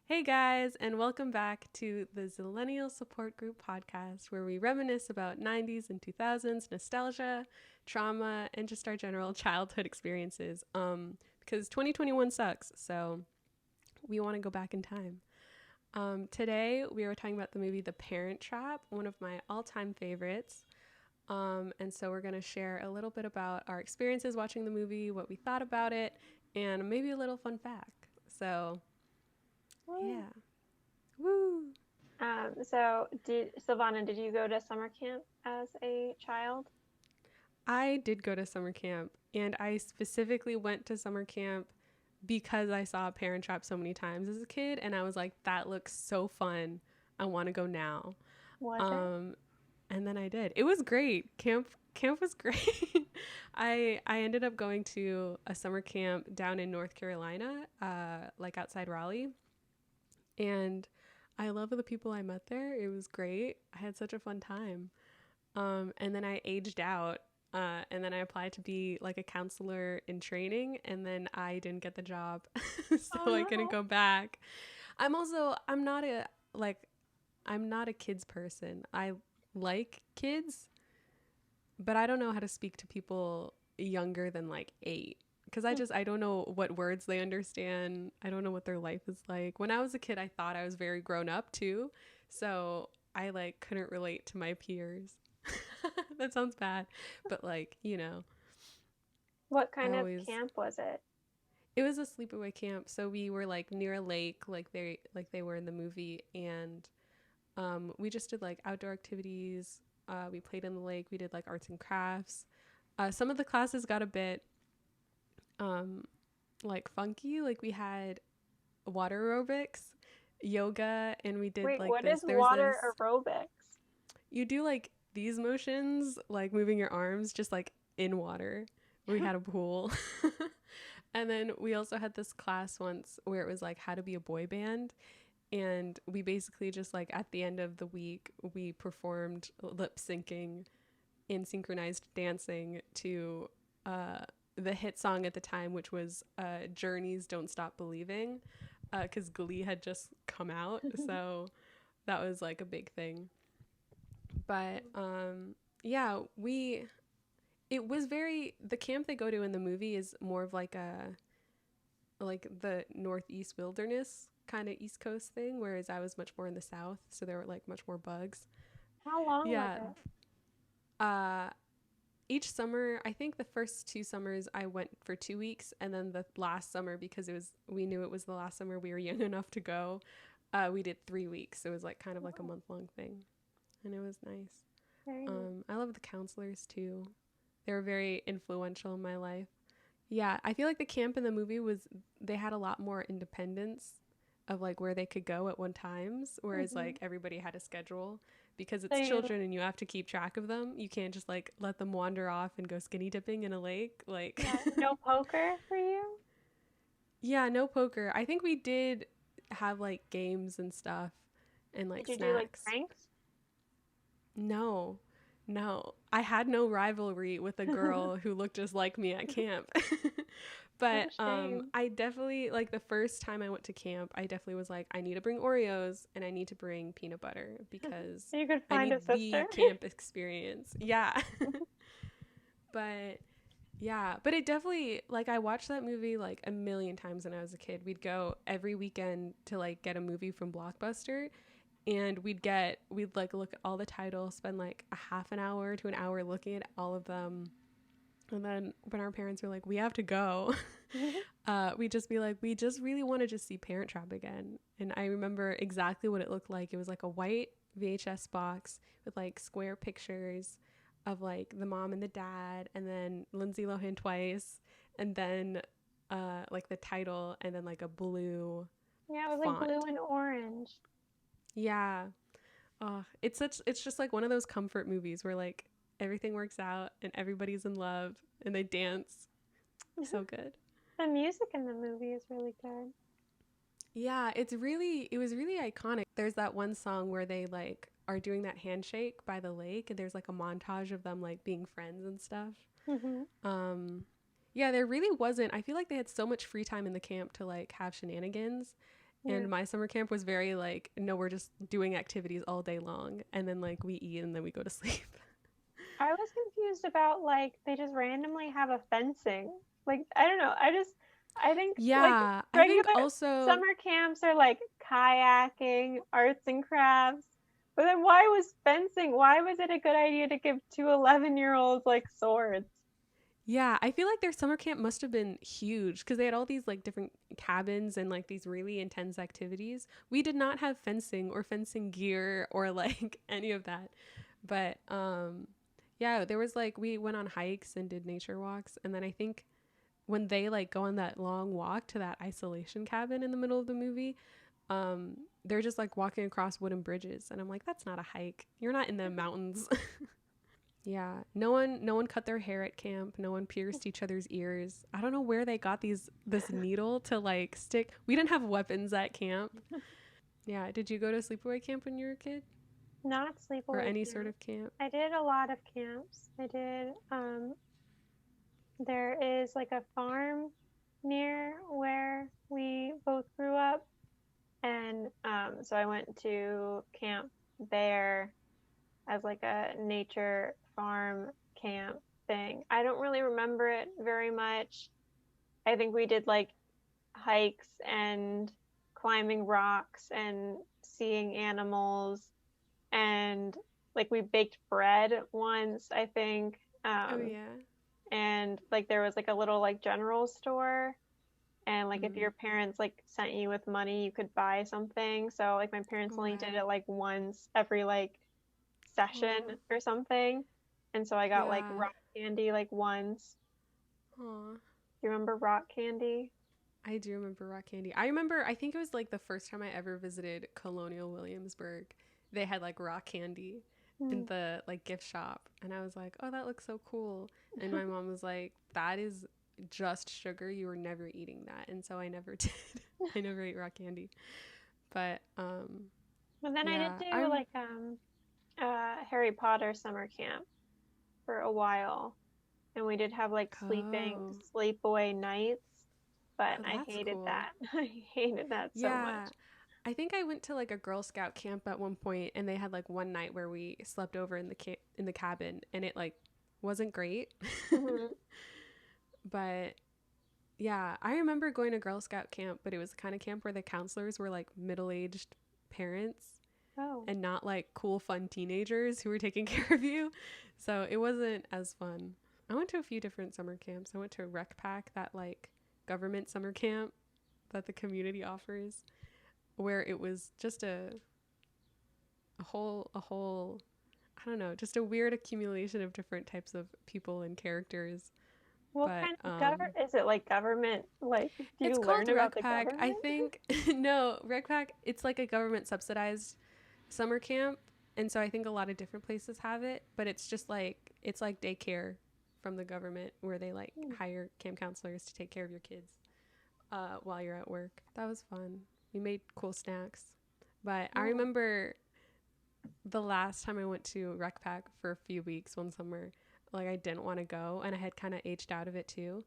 Hey guys, and welcome back to the Zillennial Support Group podcast, where we reminisce about 90s and 2000s nostalgia, trauma, and just our general childhood experiences. Because 2021 sucks, so we want to go back in time. Today, we are talking about the movie The Parent Trap, one of my all-time favorites. And so we're going to share a little bit about our experiences watching the movie, what we thought about it, and maybe a little fun fact. So, yeah. Woo! Silvana, did you go to summer camp as a child? I did go to summer camp, and I specifically went to summer camp because I saw Parent Trap so many times as a kid, and I was like, that looks so fun. I want to go now. Was it? Um, and then I did. It was great. Camp was great. I ended up going to a summer camp down in North Carolina, like outside Raleigh, and I love the people I met there. It was great. I had such a fun time. And then I aged out. And then I applied to be like a counselor in training, and then I didn't get the job, Oh so I couldn't no. go back. I'm not a like I'm not a kids person. I like kids, but I don't know how to speak to people younger than like 8 because I don't know what words they understand. I don't know what their life is like. When I was a kid, I thought I was very grown up too, so I like couldn't relate to my peers. That sounds bad, but What I kind of always camp was it? it was a sleepaway camp, so we were like near a lake, like they were in the movie, and we just did like outdoor activities. We played in the lake. We did like arts and crafts. Some of the classes got a bit um, like funky. Like we had water aerobics, yoga, and we did Wait, like what this. is There's water this. aerobics? You do like these motions, like moving your arms, just like in water. We had a pool. And then we also had this class once where it was like how to be a boy band, and we basically just like at the end of the week we performed lip syncing and synchronized dancing to uh, the hit song at the time, which was Journey's "Don't Stop Believing," because Glee had just come out, so that was like a big thing. But yeah, we it was very the camp they go to in the movie is more of like the northeast wilderness kind of east coast thing, whereas I was much more in the south, so there were like much more bugs. How long was Yeah. it? Uh each summer, I think the first 2 summers I went for 2 weeks, and then the last summer, because it was we knew it was the last summer we were young enough to go, we did 3 weeks. So it was like kind of like a Oh, month-long thing, and it was nice. very nice. I love the counselors too. They were very influential in my life. Yeah, I feel like the camp in the movie was they had a lot more independence of like where they could go at one times, whereas hmm like everybody had a schedule because So it's you, children and you have to keep track of them. You can't just like let them wander off and go skinny dipping in a lake. Like yeah, no poker for you? yeah, no poker. I think we did have like games and stuff and like Did you do like snacks. pranks? No. No. I had no rivalry with a girl who looked just like me at camp. What But a shame. I definitely like the first time I went to camp, I definitely was like, I need to bring Oreos and I need to bring peanut butter because So you could I find a need the sister? camp experience. Yeah. But yeah, but it definitely like I watched that movie like a million times when I was a kid. We'd go every weekend to like get a movie from Blockbuster, and we'd like look at all the titles, spend like a half an hour to an hour looking at all of them. And then when our parents were like, we have to go, we'd just be like, we just really want to just see Parent Trap again. And I remember exactly what it looked like. It was like a white VHS box with like square pictures of like the mom and the dad, and then Lindsay Lohan twice, and then like the title, and then like a blue Yeah, it was like blue font. and orange. Yeah. Oh, it's just like one of those comfort movies where like everything works out and everybody's in love and they dance. So good. The music in the movie is really good. Yeah, it was really iconic. There's that one song where they like are doing that handshake by the lake, and there's like a montage of them like being friends and stuff. hmm Yeah, there really wasn't. I feel like they had so much free time in the camp to like have shenanigans, And my summer camp was very like, no, we're just doing activities all day long. And then like we eat and then we go to sleep. I was confused about like they just randomly have a fencing. Like I don't know. I think like Yeah. I think regular also, summer camps are like kayaking, arts and crafts. But then why was fencing? Why was it a good idea to give two 11-year-olds like swords? yeah, I feel like their summer camp must have been huge because they had all these like different cabins and like these really intense activities. We did not have fencing or fencing gear or like any of that. But yeah, there was like we went on hikes and did nature walks, and then I think when they like go on that long walk to that isolation cabin in the middle of the movie, they're just like walking across wooden bridges, and I'm like, that's not a hike. You're not in the mountains. Yeah, no one cut their hair at camp. No one pierced each other's ears. I don't know where they got this needle to like stick. We didn't have weapons at camp. Yeah, did you go to sleepaway camp when you were a kid Not or sleepaway any sort camp. of camp? I did a lot of camps. I did there is like a farm near where we both grew up, and so I went to camp there as like a nature farm camp thing. I don't really remember it very much. I think we did like hikes and climbing rocks and seeing animals, and like we baked bread once, I think. Oh Um, yeah. and like there was like a little like general store, and like if Mm. your parents like sent you with money you could buy something, so like my parents Oh only did wow. it like once every like session Oh or something, and so I got like yeah. rock candy like once. Oh, Do you remember rock candy? I do remember rock candy. I remember. I think it was like the first time I ever visited Colonial Williamsburg. They had like rock candy in Mm. the like gift shop, and I was like, oh, that looks so cool. And my mom was like, that is just sugar. You were never eating that, and so I never did. I never ate rock candy. But But then I did yeah, do like Harry Potter summer camp for a while, and we did have like oh, sleepaway nights, but oh, I that's hated cool. that. I hated that so much. Yeah. I think I went to like a Girl Scout camp at one point, and they had like one night where we slept over in the cabin, and it like wasn't great. Hmm. But yeah, I remember going to Girl Scout camp, but it was the kind of camp where the counselors were like middle-aged parents Oh. and not like cool fun teenagers who were taking care of you. So it wasn't as fun. I went to a few different summer camps. I went to Rec Pack, that like government summer camp that the community offers, where it was just a whole I don't know, just a weird accumulation of different types of people and characters. What But kind of government is it? Like government? Like, do it's you learn called about Rec the Pack. I government? think no, Rec Pack, it's like a government subsidized summer camp. And so I think a lot of different places have it, but it's like daycare from the government where they like Hmm. hire camp counselors to take care of your kids while you're at work. That was fun. We made cool snacks. But I Oh. remember the last time I went to Rec Pack for a few weeks one summer, like I didn't want to go, and I had kind of aged out of it too.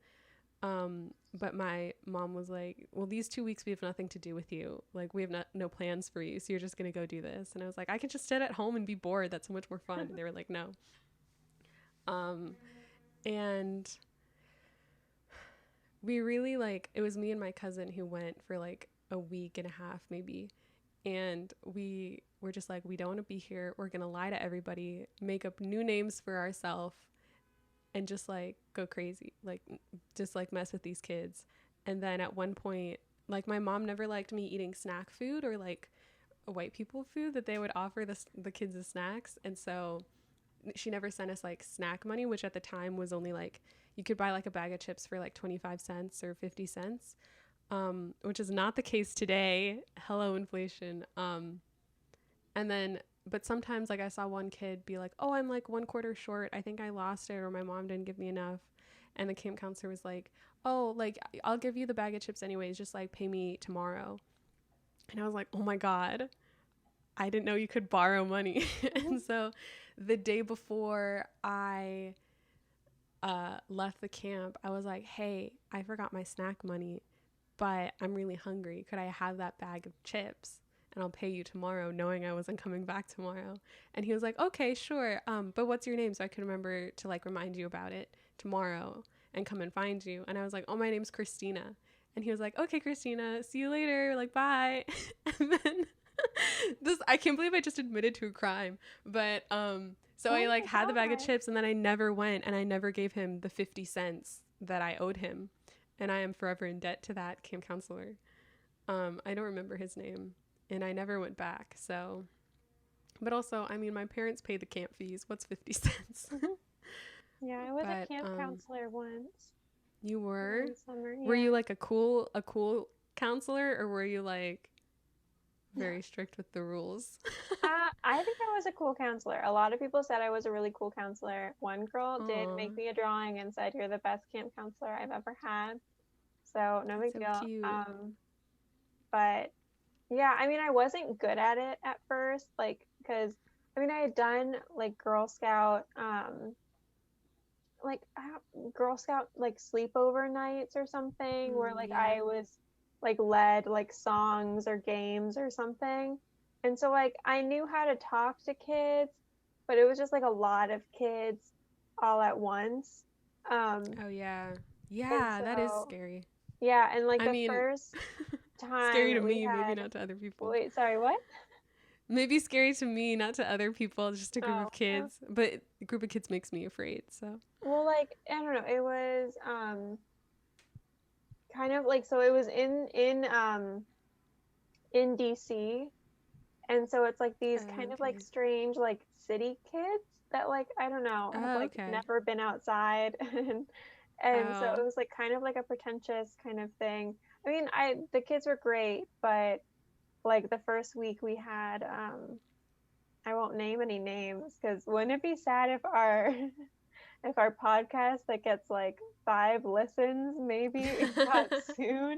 But my mom was like, "Well, these 2 weeks we have nothing to do with you. Like we have no plans for you, so you're just gonna go do this." And I was like, "I can just sit at home and be bored. That's so much more fun." And they were like, "No." Um, and we really like it was me and my cousin who went for like a week and a half maybe, and we were just like, we don't want to be here. We're gonna lie to everybody, make up new names for ourselves, and just like go crazy, like just like mess with these kids. And then at one point, like my mom never liked me eating snack food or like white people food that they would offer the kids as snacks, and so she never sent us like snack money, which at the time was only like you could buy like a bag of chips for like 25 cents or 50 cents, which is not the case today. Hello, inflation. And then, but sometimes, like, I saw one kid be like, oh, I'm like 1/4 short. I think I lost it, or my mom didn't give me enough. And the camp counselor was like, oh, like, I'll give you the bag of chips anyways. Just like pay me tomorrow. And I was like, oh my God, I didn't know you could borrow money. And so the day before I left the camp, I was like, hey, I forgot my snack money. but I'm really hungry. Could I have that bag of chips? And I'll pay you tomorrow, knowing I wasn't coming back tomorrow. And he was like, okay, sure. But what's your name? So I could remember to like remind you about it tomorrow and come and find you. And I was like, oh, my name's Christina. And he was like, okay, Christina, see you later. Like, bye. And then I can't believe I just admitted to a crime. But, so I like had the bag of chips and then I never went and I never gave him the 50 cents that I owed him. And I am forever in debt to that camp counselor. I don't remember his name and I never went back. So, but also, I mean, my parents paid the camp fees. What's 50 cents? Yeah, I was a camp counselor once. You were? Summer, yeah. Were you like a cool counselor, or were you like very strict with the rules? I think I was a cool counselor. A lot of people said I was a really cool counselor. One girl did make me a drawing and said, "You're the best camp counselor I've ever had." So no big deal. Cute. But yeah, I mean, I wasn't good at it at first, like, because I mean, I had done like Girl Scout, Girl Scout like sleepover nights or something, where like I was like led like songs or games or something, and so like I knew how to talk to kids, but it was just like a lot of kids all at once. Oh yeah, yeah, that is scary. Yeah, and like first time scary to me, maybe not to other people. Wait, sorry, what? Maybe scary to me, not to other people, just a group of kids. Yeah. But a group of kids makes me afraid, so. Well, like, I don't know, it was kind of like, so it was in DC, and so it's like these kind of like strange like city kids that like, I don't know, have like never been outside and so it was like kind of like a pretentious kind of thing. I mean, the kids were great, but like the first week we had I won't name any names because wouldn't it be sad if our if our podcast that gets like 5 listens maybe got sued?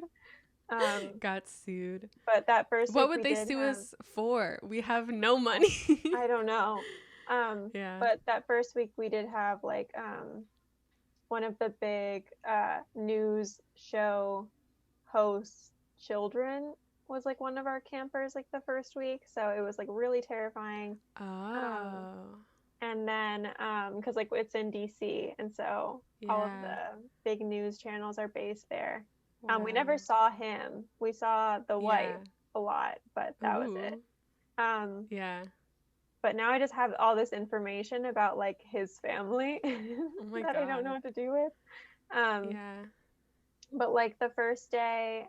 Got sued. But that first what would they sue us for? We have no money. I don't know. Yeah. But that first week we did have like one of the big news show hosts' children was like one of our campers like the first week, so it was like really terrifying. And then because like it's in DC, and so all of the big news channels are based there. We never saw him. We saw the wife a lot, but that was it. But now I just have all this information about like his family that I don't know what to do with. But like the first day,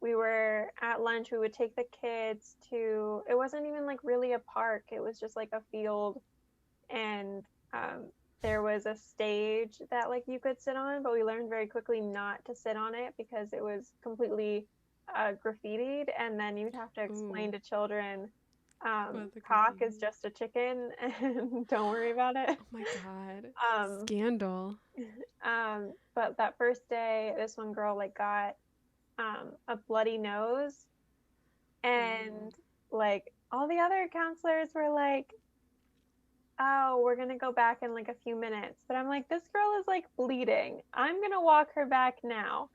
we were at lunch, we would take the kids to, it wasn't even like really a park, it was just like a field, and there was a stage that like you could sit on, but we learned very quickly not to sit on it because it was completely graffitied, and then you'd have to explain to children cock is just a chicken and don't worry about it. Oh my god. Scandal. But that first day, this one girl like got a bloody nose, and like all the other counselors were like, oh, we're gonna go back in like a few minutes, but I'm like, this girl is like bleeding, I'm gonna walk her back now.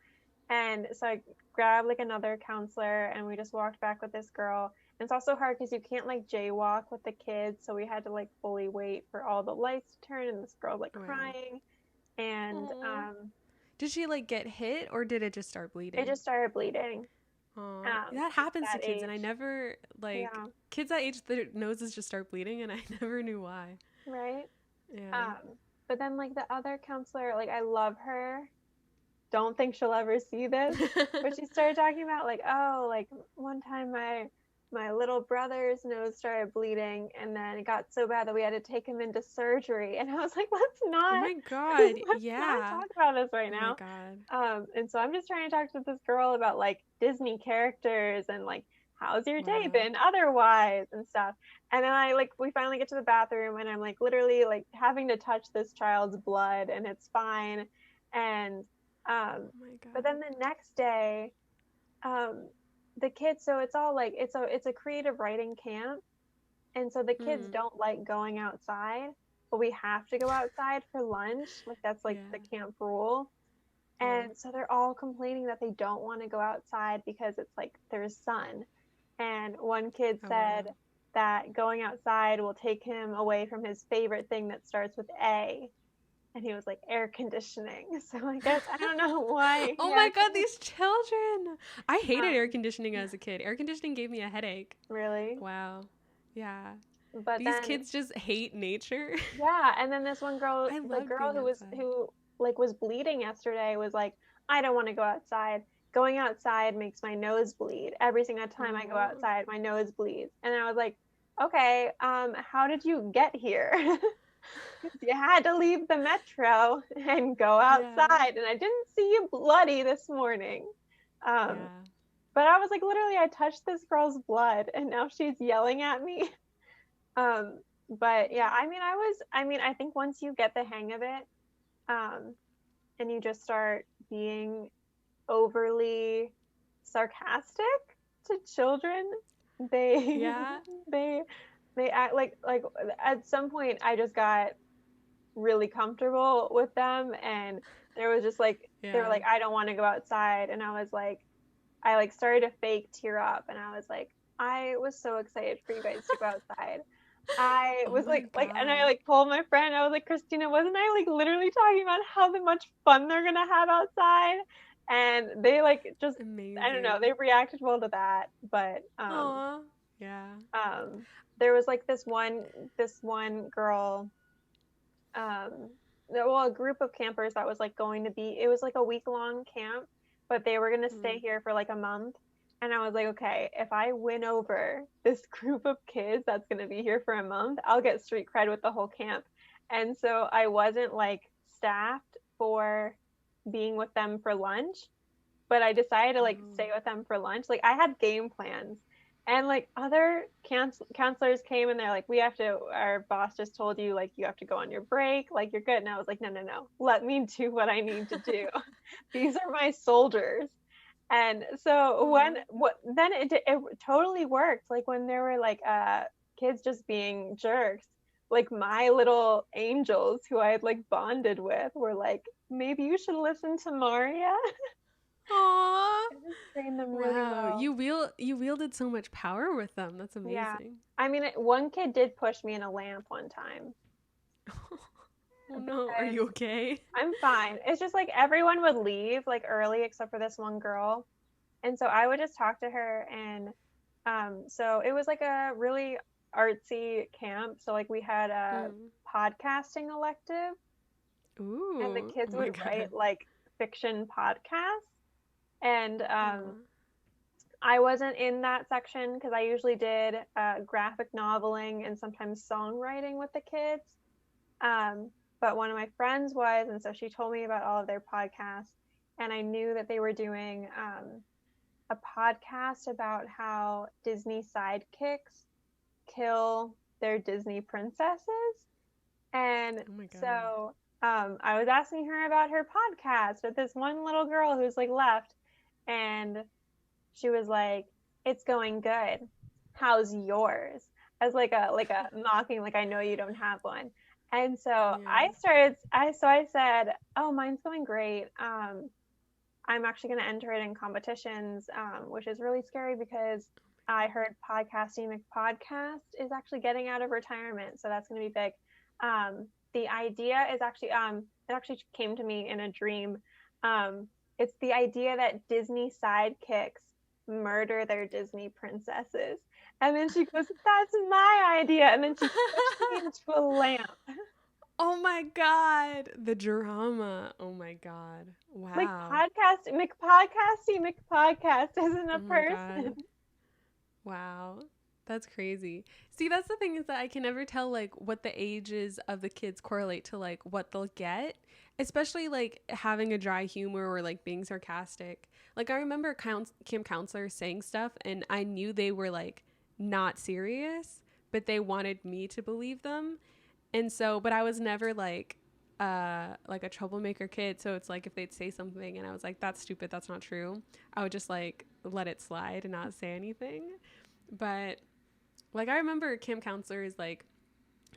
And so I grabbed like another counselor and we just walked back with this girl. And it's also hard because you can't like jaywalk with the kids, so we had to like fully wait for all the lights to turn, and this girl like crying. And did she like get hit or did it just start bleeding? It just started bleeding. That happens to kids, and I never like kids that age, their noses just start bleeding, and I never knew why. Right. Yeah. But then like the other counselor, like I love her. Don't think she'll ever see this, but she started talking about like, oh, like one time my little brother's nose started bleeding, and then it got so bad that we had to take him into surgery. And I was like, let's not. Oh my god, let's not talk about this right now. Oh my god. And so I'm just trying to talk to this girl about like Disney characters and like how's your day been otherwise and stuff. And then we finally get to the bathroom, and I'm like literally like having to touch this child's blood, and it's fine. And oh my god. But then the next day, the kids, so it's all like it's a creative writing camp, and so the kids don't like going outside, but we have to go outside for lunch, like that's like the camp rule. Oh. And so they're all complaining that they don't want to go outside because it's like there's sun. And one kid Oh wow. said that going outside will take him away from his favorite thing that starts with A. And he was like, air conditioning. So I guess I don't know why he Oh my god, actually these children. I hated air um conditioning as a kid. Air conditioning gave me a headache. really. Wow. Yeah. But These then kids just hate nature. yeah, and then this one girl, I the loved girl being who was outside. who like was bleeding yesterday was like, I don't want to go outside. Going outside makes my nose bleed. Every single time I go Oh. outside, my nose bleeds. And I was like, okay, how did you get here? You had to leave the metro and go Yeah. outside, and I didn't see you bloody this morning. Um, Yeah. but I was like, literally, I touched this girl's blood, and now she's yelling at me. But yeah, I think once you get the hang of it, um, and you just start being overly sarcastic to children, they Yeah. they they act like at some point I just got really comfortable with them, and there was just like they were Yeah. like, I don't want to go outside, and I was like, I like started to fake tear up, and I was like, I was so excited for you guys to go outside. I Oh was my like, and I god. like told my friend, I was like, Christina, wasn't I like literally talking about how much fun they're gonna have outside? And they like just, I don't know, Amazing. they reacted well to that. But Aw. Yeah. um, there was like this one girl, um, well, a group of campers that was like going to be, it was like a week-long camp, but they were gonna stay Mm. here for like a month. And I was like, okay, if I win over this group of kids that's gonna be here for a month, I'll get street cred with the whole camp. And so I wasn't like staffed for being with them for lunch, but I decided to like Oh. stay with them for lunch. Like I had game plans. And like other counselors came and they're like, we have to, our boss just told you, like, you have to go on your break, like, you're good. And I was like, no, no, no, let me do what I need to do. These are my soldiers. And so Aw. then it totally worked. Like when there were like kids just being jerks, like my little angels who I had like bonded with were like, maybe you should listen to Marriya. Aw. I just trained them really Wow. well. You wielded so much power with them. That's Yeah. amazing. I mean, one kid did push me in a lamp one time Oh no, are because you okay? I'm fine. It's just like everyone would leave like early except for this one girl. And so I would just talk to her, and so it was like a really artsy camp. So like we had a Mm. podcasting elective, and the Ooh. Oh kids my would write god. like fiction podcasts. And Aw. I wasn't in that section because I usually did graphic noveling and sometimes songwriting with the kids. Um, but one of my friends was, and so she told me about all of their podcasts, and I knew that they were doing a podcast about how Disney sidekicks kill their Disney princesses. And Oh my god. so I was asking her about her podcast with this one little girl who's like left, and she was like, "It's going good. How's yours?" As like a mocking, like I know you don't have one. And so Yeah. I said, "Oh, mine's going great. I'm actually going to enter it in competitions, which is really scary because I heard podcasting McPodcast is actually getting out of retirement, so that's going to be big. The idea is actually it actually came to me in a dream. Um, it's the idea that Disney sidekicks murder their Disney princesses. And then she goes, "That's my idea." And then she pushed me into a lamp. Oh my god. The drama. Oh my god. Like Wow. podcast, McPodcast isn't Oh a my god. person. Wow. That's crazy. See, that's the thing is that I can never tell like what the ages of the kids correlate to like what they'll get, especially like having a dry humor or like being sarcastic. Like I remember camp counselors saying stuff and I knew they were like not serious, but they wanted me to believe them. And so, but I was never like a troublemaker kid, so it's like if they'd say something and I was like that's stupid, that's not true, I would just like let it slide and not say anything. But like I remember camp counselors like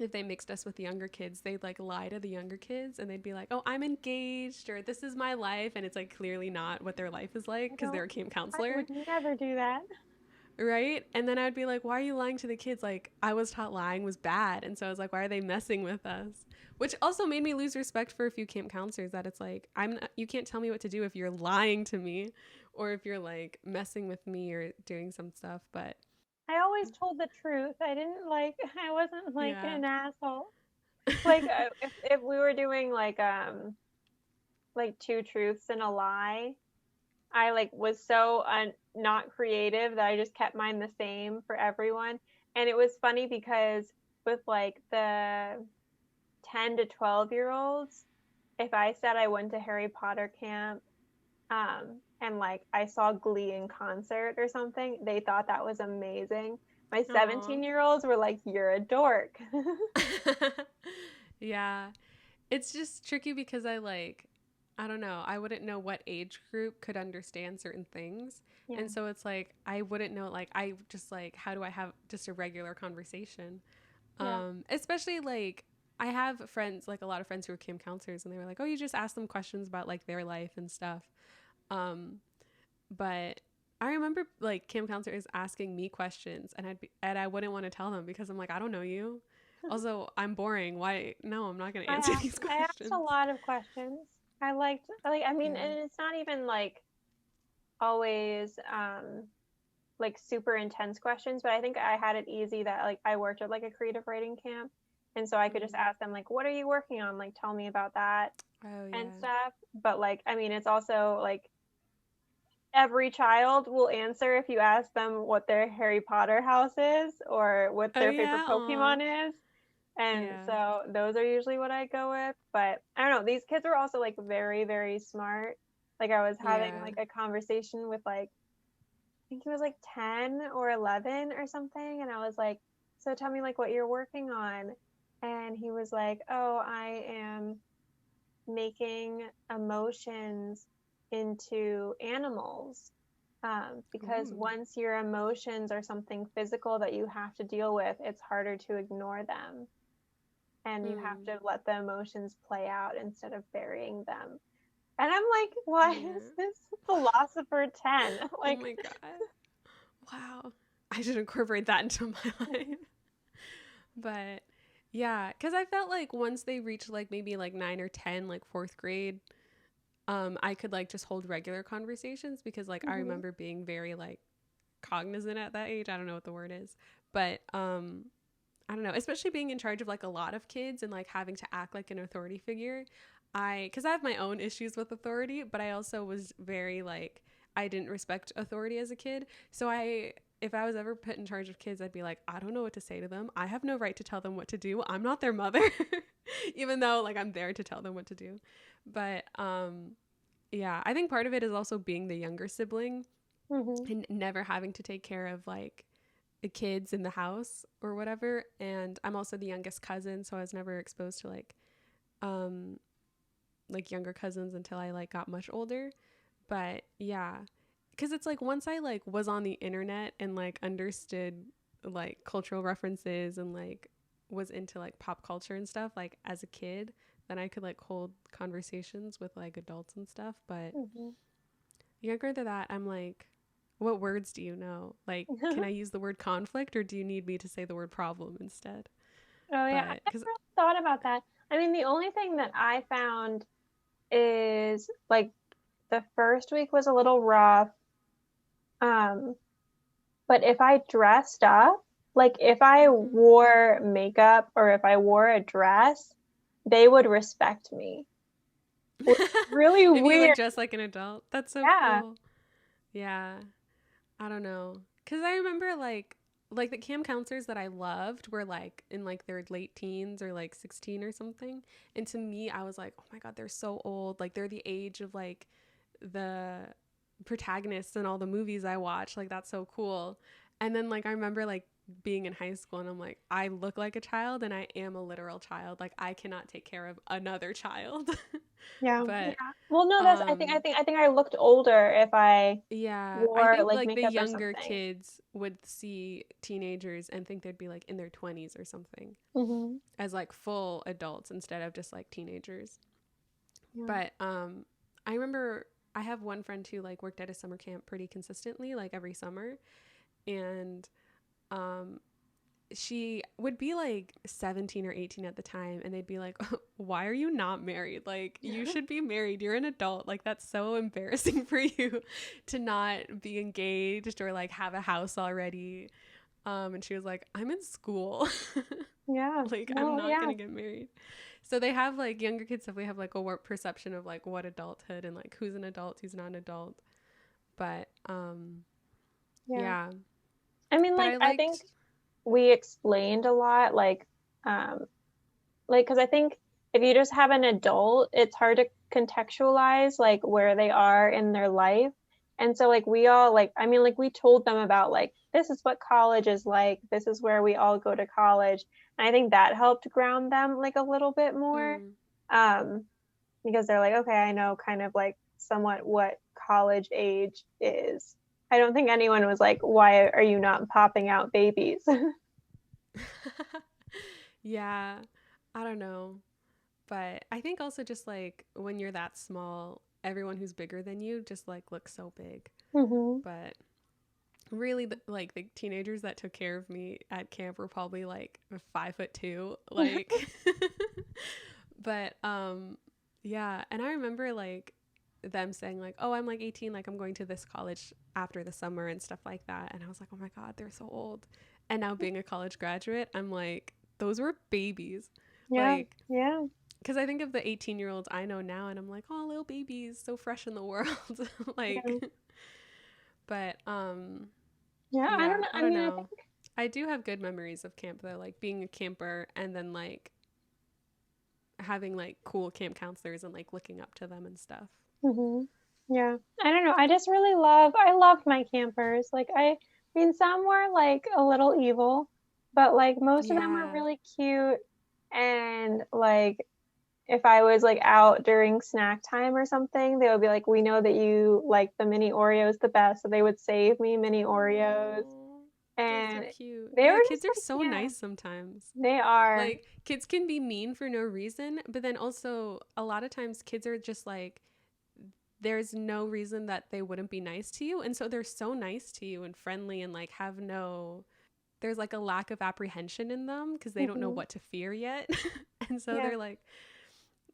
if they mixed us with the younger kids, they'd like lie to the younger kids and they'd be like, "Oh, I'm engaged," or "This is my life," and it's like clearly not what their life is like I because they're don't. a camp I counselor, would never do that. right? And then I'd be like, "Why are you lying to the kids?" Like I was taught lying was bad, and so I was like, "Why are they messing with us?" Which also made me lose respect for a few camp counselors. That it's like, I'm not, you can't tell me what to do if you're lying to me, or if you're like messing with me or doing some stuff. But I always told the truth. I didn't like. I wasn't like yeah. an asshole. Like if we were doing like two truths and a lie, I like was so not creative that I just kept mine the same for everyone. And it was funny because with like the 10 to 12-year-olds, if I said I went to Harry Potter camp, and like I saw Glee in concert or something, they thought that was amazing. My Aw. 17-year-olds were like, "You're a dork." Yeah. It's just tricky because I don't know, I wouldn't know what age group could understand certain things. Yeah. And so it's like I wouldn't know like I just like how do I have just a regular conversation? Yeah. Especially like I have friends, like a lot of friends who are camp counselors and they were like, "Oh, you just ask them questions about like their life and stuff." Um but I remember like camp counselors asking me questions and I wouldn't want to tell them because I'm like, I don't know you. Also, I'm boring. Why? No, I'm not going to answer these I asked a questions. lot of questions. I mean, Yeah. and it's not even like always like super intense questions, but I think I had it easy that like I worked at like a creative writing camp, and so I could just Mm. ask them like, "What are you working on? Like, tell me about that Oh and yeah. stuff." But like, I mean, it's also like every child will answer if you ask them what their Harry Potter house is or what Oh their favorite yeah. Aw. Pokemon is. And Yeah. so those are usually what I go with. But I don't know, these kids were also like very, very smart. Like I was having Yeah. like a conversation with like, I think he was like 10 or 11 or something. And I was like, so tell me like what you're working on. And he was like, oh, I am making emotions into animals. Because Ooh. once your emotions are something physical that you have to deal with, it's harder to ignore them. And you have Mm. to let the emotions play out instead of burying them. And I'm like, why is Yeah. this philosopher 10? Oh Like, my god. Wow. I should incorporate that into my life. But yeah, cuz I felt like once they reached like maybe like 9 or 10, like 4th grade, I could like just hold regular conversations because like I mm-hmm, remember being very like cognizant at that age. I don't know what the word is. But I don't know, especially being in charge of like a lot of kids and like having to act like an authority figure. Cuz I have my own issues with authority, but I also was very like I didn't respect authority as a kid. So if I was ever put in charge of kids, I'd be like, I don't know what to say to them. I have no right to tell them what to do. I'm not their mother. Even though like I'm there to tell them what to do. But yeah, I think part of it is also being the younger sibling mm-hmm, and never having to take care of like the kids in the house or whatever. And I'm also the youngest cousin, so I was never exposed to um like younger cousins until I like got much older. But yeah, cuz it's like once I like was on the internet and like understood like cultural references and like was into like pop culture and stuff like as a kid, then I could like hold conversations with like adults and stuff. But mm-hmm. younger than that, I'm like, what words do you know? Like, can I use the word conflict or do you need me to say the word problem instead? Oh yeah, I But never because, really thought about that. I mean, the only thing that I found is like the first week was a little rough. Um, but if I dressed up, like if I mm-hmm. wore makeup or if I wore a dress, they would respect me. Which is really If you like weird. dress like an adult, that's so Yeah. cool. Yeah, I don't know. Because I remember like the camp counselors that I loved were like in like their late teens or like 16 or something. And to me, I was like, oh my God, they're so old. Like they're the age of like the protagonists in all the movies I watch. Like that's so cool. And then like I remember like being in high school, and I'm like, I look like a child and I am a literal child. Like I cannot take care of another child. Yeah. But Well, no, that's um I think I looked older if I yeah, I wore think like like the makeup or younger something. kids would see teenagers and think they'd be like in their 20s or something Mm-hmm. as like full adults instead of just like teenagers. Yeah. But I remember I have one friend who like worked at a summer camp pretty consistently, like every summer, and um she would be like 17 or 18 at the time, and they'd be like, why are you not married? Like you should be married, you're an adult. Like that's so embarrassing for you to not be engaged or like have a house already. And she was like, I'm in school. Yeah. Like I'm Well, not yeah. gonna get married. So they have like younger kids definitely have like a warped perception of like what adulthood and like who's an adult, who's not an adult. But Yeah. yeah. I mean, But like I I think liked we explained a lot, um, because I think if you just have an adult, it's hard to contextualize like where they are in their life. And so like we all like I mean like we told them about like this is what college is like. This is where we all go to college. And I think that helped ground them like a little bit more. mm, Um, because they're like, okay, I know kind of like somewhat what college age is. I don't think anyone was like, why are you not popping out babies? yeah. I don't know. But I think also just like when you're that small, everyone who's bigger than you just like looks so big. Hmm. But really, like the teenagers that took care of me at camp were probably like 5'2", like. But yeah, and I remember like them saying like, "Oh, I'm like 18, like I'm going to this college after the summer and stuff like that." And I was like, "Oh my god, they're so old." And now being a college graduate, I'm like, those were babies. Yeah, Like yeah, because I think of the 18-year-olds I know now, and I'm like, oh, little babies, so fresh in the world. yeah, Like, but yeah. I don't yeah, know. I I don't mean, I think. know. I do have good memories of camp though, like being a camper and then like having like cool camp counselors and like looking up to them and stuff. Hmm. Yeah, I don't know. I just really love. I loved my campers. Like I mean, some were like a little evil, but like most of them were Yeah. really cute. And like if I was like out during snack time or something, they would be like, "We know that you like the mini Oreos the best," so they would save me mini Oreos, Oh, that's so and cute. they Yeah, were kids just are like, so yeah, nice sometimes. they are. Like, kids can be mean for no reason, but then also a lot of times kids are just like, there's no reason that they wouldn't be nice to you. And so they're so nice to you and friendly and like have no, there's like a lack of apprehension in them because they don't know Hmm. what to fear yet. And so Yeah. they're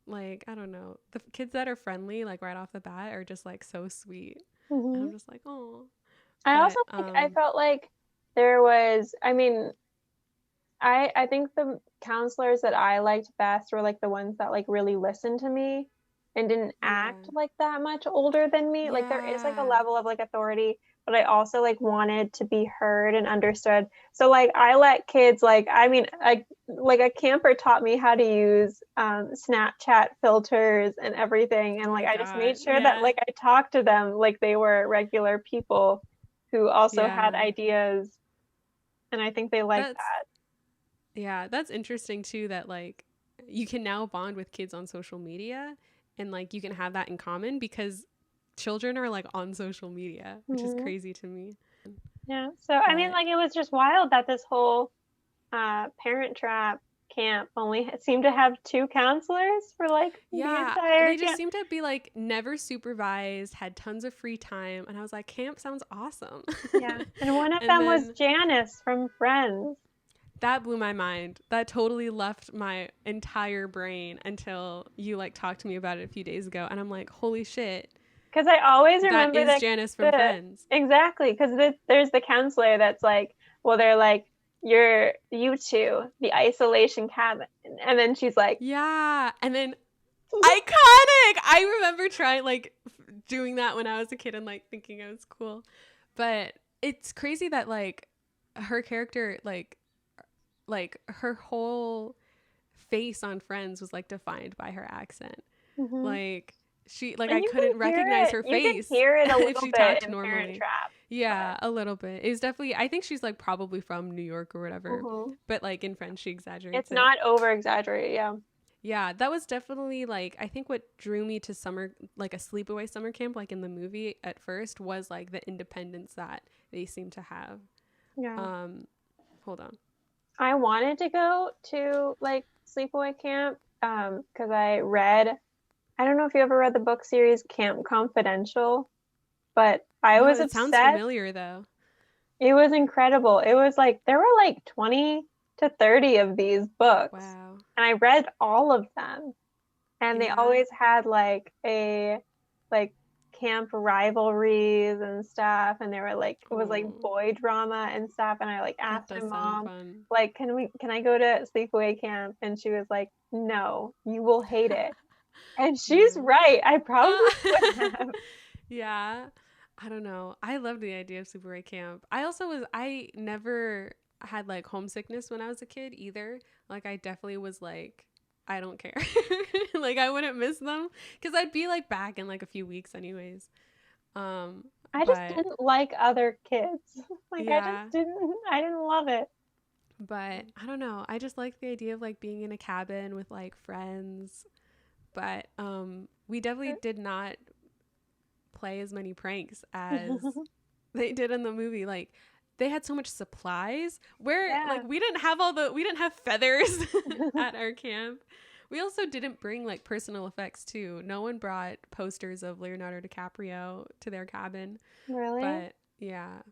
like, I don't know. The kids that are friendly, like right off the bat, are just like so sweet. And Hmm. I'm just like, oh. I also But like I felt like there was I mean I think the counselors that I liked best were like the ones that like really listened to me and didn't yeah. act like that much older than me. Like there is like a Yeah. level of like authority, but I also like wanted to be heard and understood. So like I let kids like I mean like a camper taught me how to use Snapchat filters and everything, Oh and like my I just made God. sure that Yeah. like I talked to them like they were regular people who also had Yeah. ideas, and I think they liked That's Yeah, that's interesting too that like you can now bond with kids on social media and like you can have that in common because children are like on social media, which is that. crazy to me. Yeah. So I mean, But like it was just wild that this whole Parent Trap camp only seemed to have two counselors for like the yeah, entire they just camp. seem to be like never supervised, had tons of free time, and I was like, camp sounds awesome. Yeah. And one of And them was then Janice from Friends. that blew my mind. That totally left my entire brain until you like talked to me about it a few days ago, and I'm like, holy shit, Because I always that remember is that Janice from the Friends. exactly because there's the counselor that's like, well, they're like, you two, the isolation cabin, and then she's like, Yeah. And then iconic. I remember trying like doing that when I was a kid and like thinking it was cool. But it's crazy that like her character like her whole face on Friends was like defined by her accent. hmm Like She like And I couldn't recognize her you can face hear it a if little she bit talked in Parent normally. Trap. Yeah, a little bit. It was definitely, I think she's like probably from New York or whatever, Hmm. but like in French she exaggerates It's it. not over exaggerated, yeah. Yeah, that was definitely like I think what drew me to summer like a sleepaway summer camp like in the movie at first was like the independence that they seem to have. Yeah. Um hold on. I wanted to go to like sleepaway camp because I don't know if you ever read the book series Camp Confidential, but I No, was it sounds obsessed. familiar though. It was incredible. It was like there were like 20 to 30 of these books, Wow. and I read all of them. And they Yeah. always had like camp rivalries and stuff, and they were like it was like Oh, boy drama and stuff. And I like that asked my does sound mom, fun. like, can I go to sleepaway camp? And she was like, no, you will hate it. And she's Yeah. right. I probably would have. Yeah. I don't know. I love the idea of sleepaway camp. I never had like homesickness when I was a kid either. Like I definitely was like, I don't care. Like I wouldn't miss them because I'd be like back in like a few weeks anyways. Um, I just but didn't like other kids. Like yeah, I didn't love it. but I don't know. I just like the idea of like being in a cabin with like friends. But we definitely did not play as many pranks as they did in the movie. Like they had so much supplies where Yeah. like we didn't have feathers at our camp. We also didn't bring like personal effects too. No one brought posters of Leonardo DiCaprio to their cabin. Really? But yeah.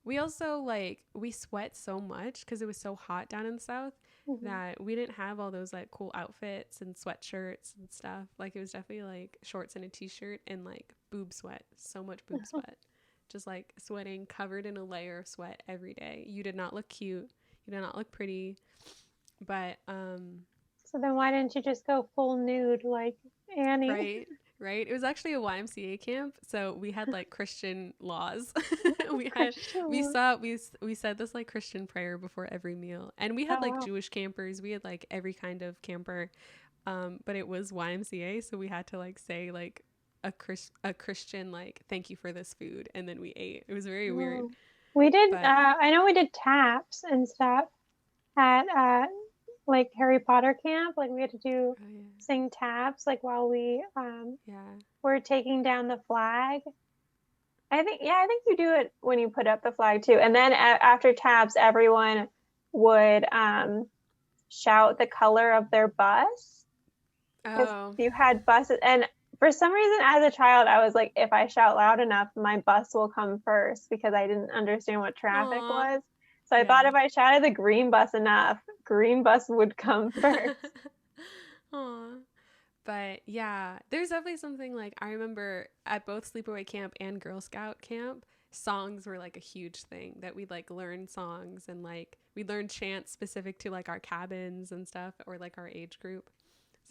We also like we sweat so much because it was so hot down in the south Hmm. that we didn't have all those like cool outfits and sweatshirts and stuff. Like it was definitely like shorts and a t-shirt and like boob sweat. So much boob sweat. Just like sweating covered in a layer of sweat every day. You did not look cute. You did not look pretty. But So then why didn't you just go full nude like Annie? right, right. It was actually a YMCA camp, so we had like Christian laws. we had we Christian. saw we said this like Christian prayer before every meal, and we had Oh like wow. Jewish campers. We had like every kind of camper, but it was YMCA, so we had to like say like a Christian like thank you for this food, and then we ate. It was very weird, Oh. We did but I know we did taps and stuff at like Harry Potter camp. Like we had to do oh yeah, sing taps like while we yeah, were taking down the flag. I think you do it when you put up the flag too. And then after taps everyone would shout the color of their bus. Because oh, you had buses, and for some reason, as a child, I was like, if I shout loud enough, my bus will come first because I didn't understand what traffic aw, was. So I thought yeah. if I shouted the green bus enough, green bus would come first. Aw. But yeah, there's definitely something like I remember at both sleepaway camp and Girl Scout camp, songs were like a huge thing that we'd like learn songs and like we learned chants specific to like our cabins and stuff or like our age group.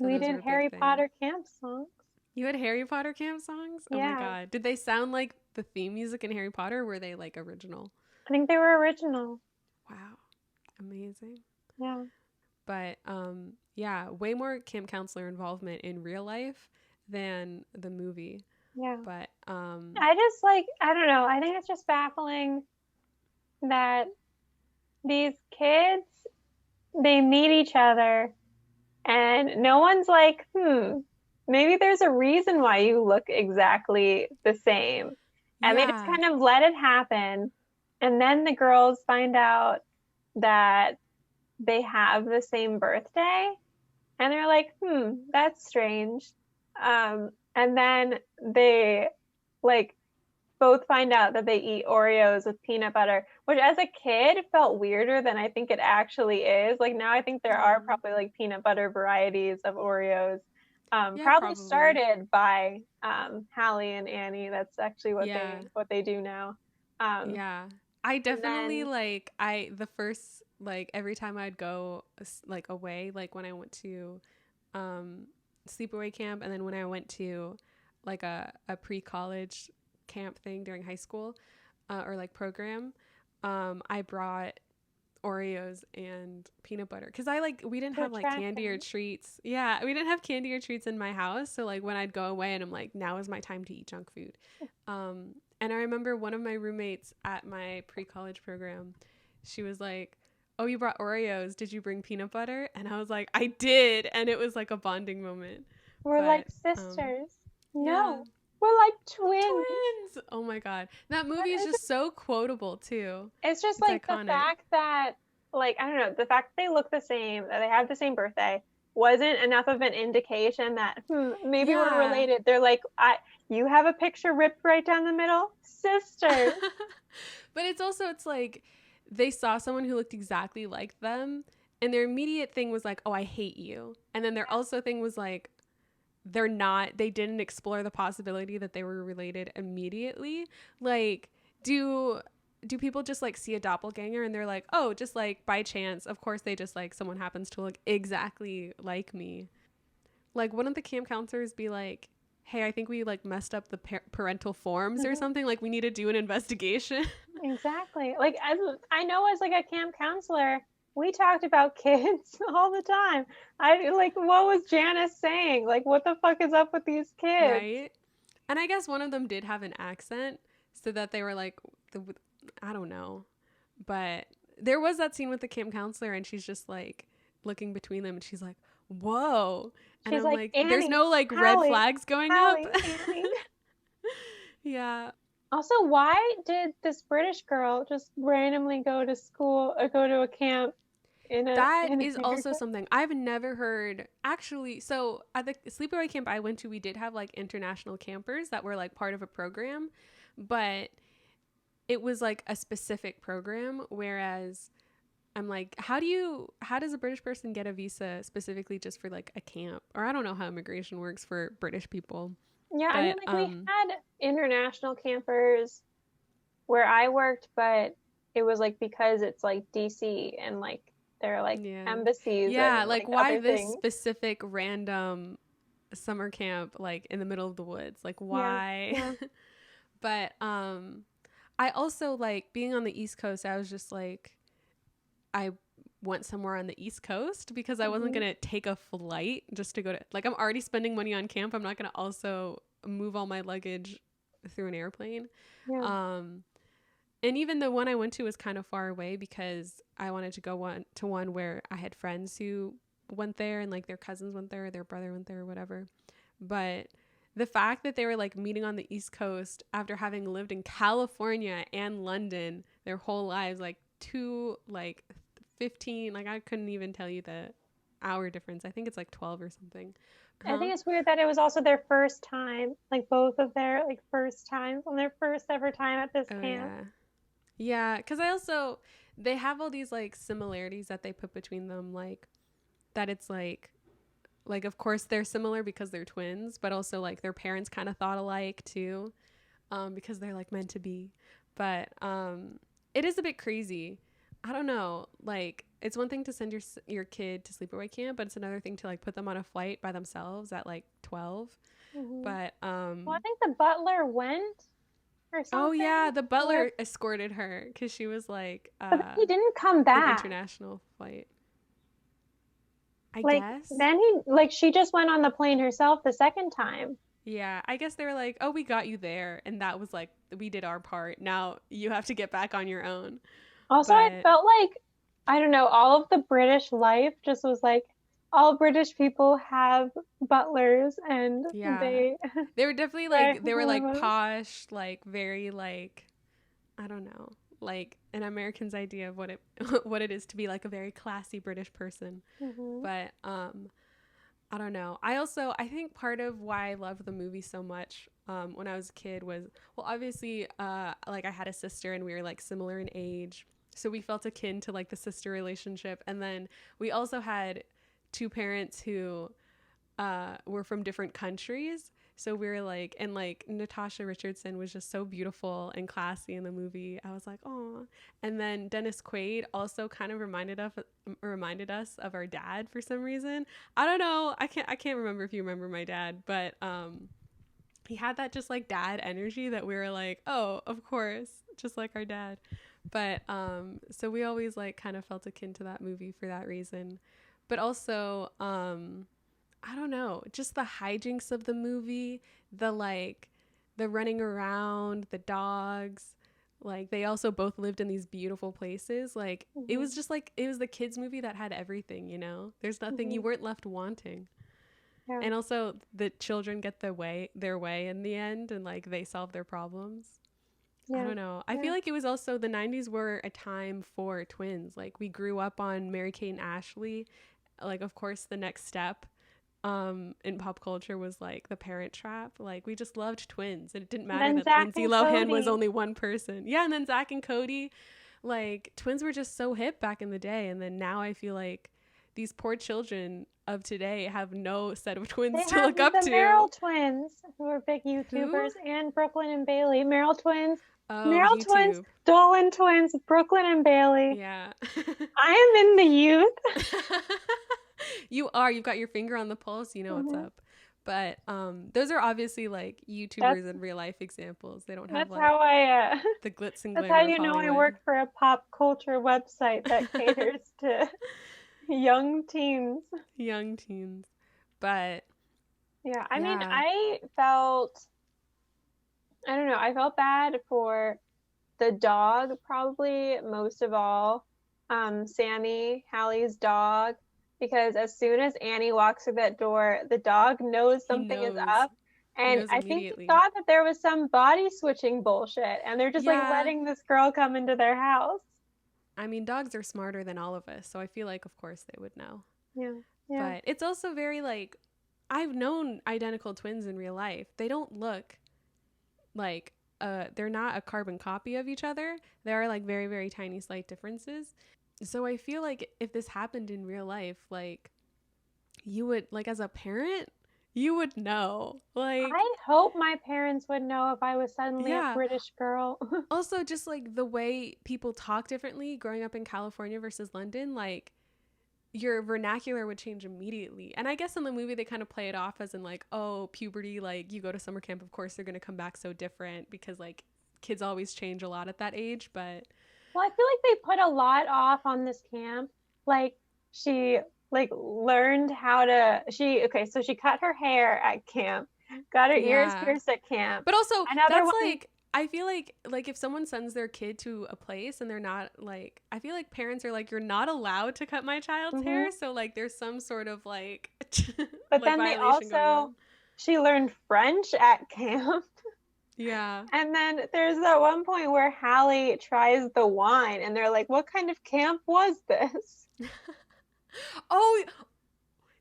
So We those did were a big Harry thing. Potter camp songs. You had Harry Potter camp songs? Oh my Yeah, god. Did they sound like the theme music in Harry Potter or were they like original? I think they were original. Wow. Amazing. Yeah, But yeah, way more camp counselor involvement in real life than the movie. yeah. But I just like, I don't know. I think it's just baffling that these kids, they meet each other and no one's like, maybe there's a reason why you look exactly the same. And they just yeah, kind of let it happen. And then the girls find out that they have the same birthday. And they're like, that's strange. And then they like both find out that they eat Oreos with peanut butter, which as a kid felt weirder than I think it actually is. Like now I think there are oh, probably like peanut butter varieties of Oreos. yeah, Probably probably, started by Hallie and Annie. That's actually yeah, what they do now. Um, yeah. I and definitely then like I the first like every time I'd go like away, like when I went to um sleepaway camp, and then when I went to like a pre college camp thing during high school or like program, I brought Oreos and peanut butter because we didn't To have like attract candy or them. treats. Yeah, we didn't have candy or treats in my house. So like when I'd go away and I'm like, now is my time to eat junk food. And I remember one of my roommates at my pre-college program, she was like, "Oh, you brought Oreos. Did you bring peanut butter?" And I was like, "I did." And it was like a bonding moment. We're like But sisters. yeah, No, we're like twins. twins. Oh my god, that movie is just so quotable too. It's just It's like the iconic. fact that, like, I don't know, the fact that they look the same, that they have the same birthday, wasn't enough of an indication that maybe we're Yeah. related. They're like, you have a picture ripped right down the middle, sisters. But it's like they saw someone who looked exactly like them and their immediate thing was like, "Oh, I hate you." And then their also thing was like they didn't explore the possibility that they were related immediately. Like, do people just like see a doppelganger and they're like, "Oh, just like by chance, of course they just like someone happens to look exactly like me." Like, wouldn't the camp counselors be like, "Hey, I think we like messed up the parental forms or something. Like, we need to do an investigation." Exactly. Like, as I know, as like a camp counselor, we talked about kids all the time. I like, what was Janice saying? Like, what the fuck is up with these kids? Right? And I guess one of them did have an accent, so that they were like, I don't know. But there was that scene with the camp counselor, and she's just like looking between them, and she's like, "Whoa." And She's I'm like, like, there's Annie, no like red Hallie, flags going up. Hallie, Annie. Yeah. Also, why did this British girl just randomly go to school or go to a camp That in is also America? something I've never heard. Actually, so at the sleepaway camp I went to, we did have like international campers that were like part of a program, but it was like a specific program. Whereas I'm like, how does a British person get a visa specifically just for like a camp? Or I don't know how immigration works for British people. Yeah, I mean, But like we had international campers where I worked, but it was like because it's like DC and like there are like yeah. embassies Yeah, and like like why other this things. specific random summer camp like in the middle of the woods? Like Yeah, why? yeah. But I also like being on the East Coast. I was just like I went somewhere on the East Coast because I wasn't Hmm. going to take a flight just to go to like I'm already spending money on camp. I'm not going to also move all my luggage through an airplane. Yeah. Um and even the one I went to was kind of far away because I wanted to go one where I had friends who went there and like their cousins went there, or their brother went there or whatever. But the fact that they were like meeting on the East Coast after having lived in California and London their whole lives, like two, like 15, like I couldn't even tell you the hour difference. I think it's like 12 or something. I Huh? think it's weird that it was also their first time, like both of their like first times on their first ever time at this Oh, camp. yeah. Yeah. Cause I also, they have all these like similarities that they put between them, like that it's like of course they're similar because they're twins, but also like their parents kind of thought alike too, because they're like meant to be. But it is a bit crazy. I don't know. Like it's one thing to send your kid to sleepaway camp, but it's another thing to like put them on a flight by themselves at like 12. Hmm. But Well, I think the butler went or oh yeah, something the with, butler escorted her because she was like but then he didn't come an back. international flight. I Like guess. then he like she just went on the plane herself the second time. Yeah, I guess they were like, "Oh, we got you there," and that was like, "We did our part. Now you have to get back on your own." Also, I But felt like I don't know, all of the British life just was like all British people have butlers and yeah, they they were definitely right like they were like whatever. posh, like very like I don't know, like an American's idea of what it what it is to be like a very classy British person. Hmm. But I don't know. I think part of why I loved the movie so much when I was a kid was well obviously like I had a sister and we were like similar in age. So we felt akin to like the sister relationship, and then we also had two parents who were from different countries. So we were like, and like Natasha Richardson was just so beautiful and classy in the movie. I was like, oh. And then Dennis Quaid also kind of reminded us of our dad for some reason. I don't know. I can't remember if you remember my dad, but he had that just like dad energy that we were like, oh, of course, just like our dad. But so we always like kind of felt akin to that movie for that reason. But also I don't know, just the hijinks of the movie, the like the running around, the dogs, like they also both lived in these beautiful places. Like it was just like it was the kids movie that had everything, you know. There's nothing, you weren't left wanting. Yeah. And also the children get their way in the end, and like they solve their problems. I don't know. I feel like it was also the 90s were a time for twins. Like we grew up on Mary Kate and Ashley. Like of course the next step in pop culture was like The Parent Trap. Like we just loved twins, and it didn't matter that Zach Lindsay Lohan was only one person. Yeah, and then Zach and Cody, like twins were just so hip back in the day, and then now I feel like these poor children of today have no set of twins to look up to. The Merrill twins, who are big YouTubers, and Brooklyn and Bailey. Merrill twins. Merrill twins, Dolan twins, Brooklyn and Bailey. Yeah. I am in the youth. You are. You've got your finger on the pulse. You know what's up. But those are obviously like YouTubers and real life examples. They don't have like how I, the glitz and glamour. That's how you know I work for a pop culture website that caters to young teens. Young teens. But yeah, I mean, I felt bad for the dog probably most of all, Sammy, Hallie's dog, because as soon as Annie walks through that door, the dog knows something is up. And I think he thought that there was some body switching bullshit, and they're just like letting this girl come into their house. I mean, dogs are smarter than all of us, so I feel like of course they would know. Yeah. But it's also very like, I've known identical twins in real life. They don't look like they're not a carbon copy of each other. There are like very, very tiny slight differences. So I feel like if this happened in real life, like you would, like as a parent, you would know. Like I hope my parents would know if I was suddenly a British girl. Also, just like the way people talk differently growing up in California versus London, like your vernacular would change immediately. And I guess in the movie they kind of play it off as in like, oh, puberty, like you go to summer camp, of course they're going to come back so different because like kids always change a lot at that age. But well, I feel like they put a lot off on this camp. Like she like learned how to, so she cut her hair at camp, got her ears pierced at camp. But also that's like, I feel like if someone sends their kid to a place and they're not like, I feel like parents are like, you're not allowed to cut my child's hair. So like there's some sort of like, but like then they also, she learned French at camp. Yeah. And then there's that one point where Hallie tries the wine and they're like, what kind of camp was this? Oh,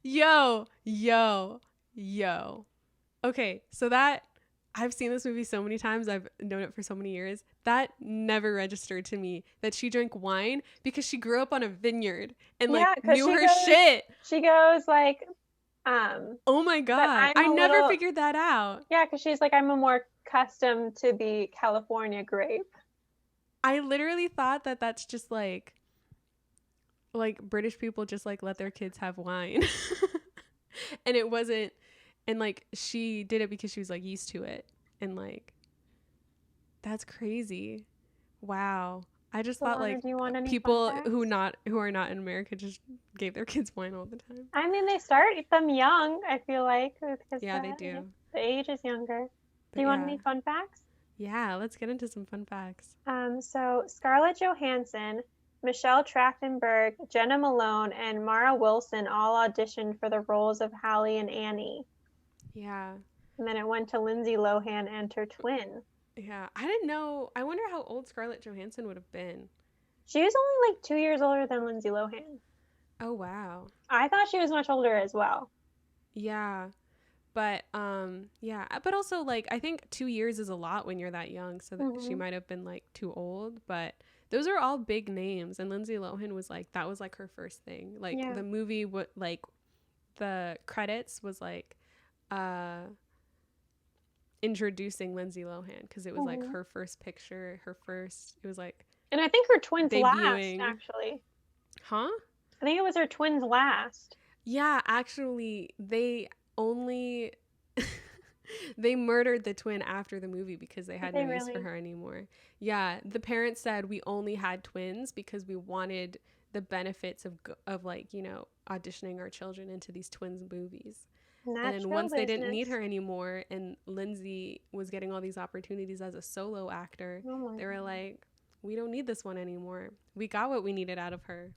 yo. Okay, so that, I've seen this movie so many times. I've known it for so many years. That never registered to me that she drank wine because she grew up on a vineyard and like knew her shit. She goes like, oh my God. I never figured that out. Yeah, because she's like, I'm a more accustomed to the California grape. I literally thought that that's just like British people just like let their kids have wine. And it wasn't, and like she did it because she was like used to it. And like, that's crazy. Wow. I just thought like people who are not in America just gave their kids wine all the time. I mean, they start them young, I feel like. Yeah, they do. The age is younger. Do you want any fun facts? Yeah, let's get into some fun facts. So Scarlett Johansson, Michelle Trachtenberg, Jenna Malone, and Mara Wilson all auditioned for the roles of Hallie and Annie. Yeah. And then it went to Lindsay Lohan and her twin. Yeah, I didn't know. I wonder how old Scarlett Johansson would have been. She was only like 2 years older than Lindsay Lohan. Oh, wow. I thought she was much older as well. Yeah. But, but also like, I think 2 years is a lot when you're that young. So that she might have been like too old, but those are all big names. And Lindsay Lohan was like, that was like her first thing. Like the movie, like the credits was like, introducing Lindsay Lohan because it was like her first picture, it was like, and I think her twins debuting. last actually. Huh? I think it was her twins last. Yeah, actually they only They murdered the twin after the movie because they Did had they no use for really? her anymore. Yeah, the parents said we only had twins because we wanted the benefits of like, you know, auditioning our children into these twins movies. And Not then show once they didn't need business. her anymore and Lindsay was getting all these opportunities as a solo actor, Oh my they were god. like, we don't need this one anymore. We got what we needed out of her.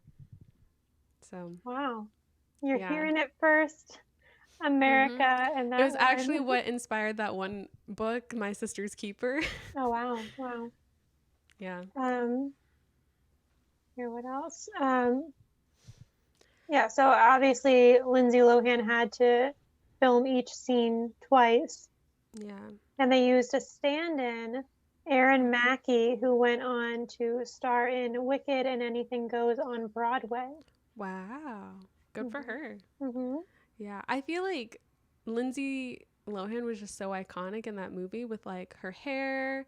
So, Wow. You're yeah. hearing it first. America and It that was actually one. what inspired that one book, My Sister's Keeper. Oh wow. Wow. Yeah. Um, here, what else? Yeah, so obviously Lindsay Lohan had to film each scene twice. Yeah. And they used a stand-in, Aaron Mackey, who went on to star in Wicked and Anything Goes on Broadway. Wow. Good for hmm her. hmm Yeah. I feel like Lindsay Lohan was just so iconic in that movie with like her hair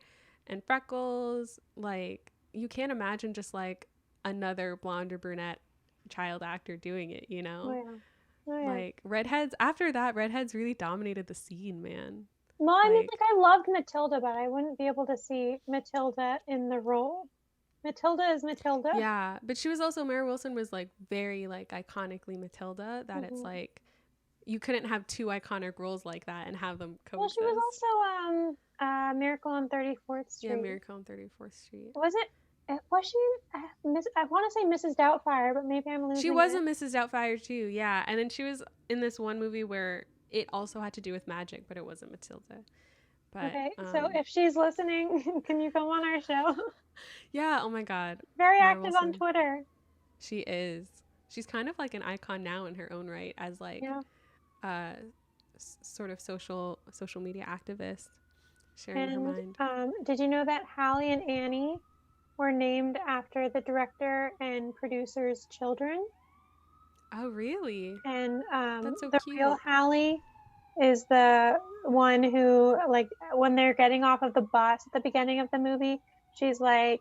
and freckles. Like, you can't imagine just like another blonde or brunette child actor doing it, you Oh know? yeah. Oh yeah. Like, redheads, after that, redheads really dominated the scene, man. Well, I mean, Like, like I loved Matilda, but I wouldn't be able to see Matilda in the role. Matilda is Matilda. yeah. But she was also, Mary Wilson was like very, like, iconically Matilda that it's hmm like, you couldn't have two iconic roles like that and have them Well, she was coexist. also Miracle on 34th Yeah, Street. Miracle on 34th Street. Was it? Was she? I want to say Mrs. Doubtfire, but maybe I'm She losing was a it. Mrs. Doubtfire too, yeah. And then she was in this one movie where it also had to do with magic, but it wasn't Matilda. But Okay, so if she's listening, can you come on our show? yeah, oh my God, Very Mary active on Wilson. Twitter. She is. She's kind of like an icon now in her own right as like Yeah. uh, sort of social media activist, sharing her And mind. did you know that Hallie and Annie were named after the director and producer's children? Oh, really? And That's so the real cute. Hallie is the one who, like, when they're getting off of the bus at the beginning of the movie, she's like,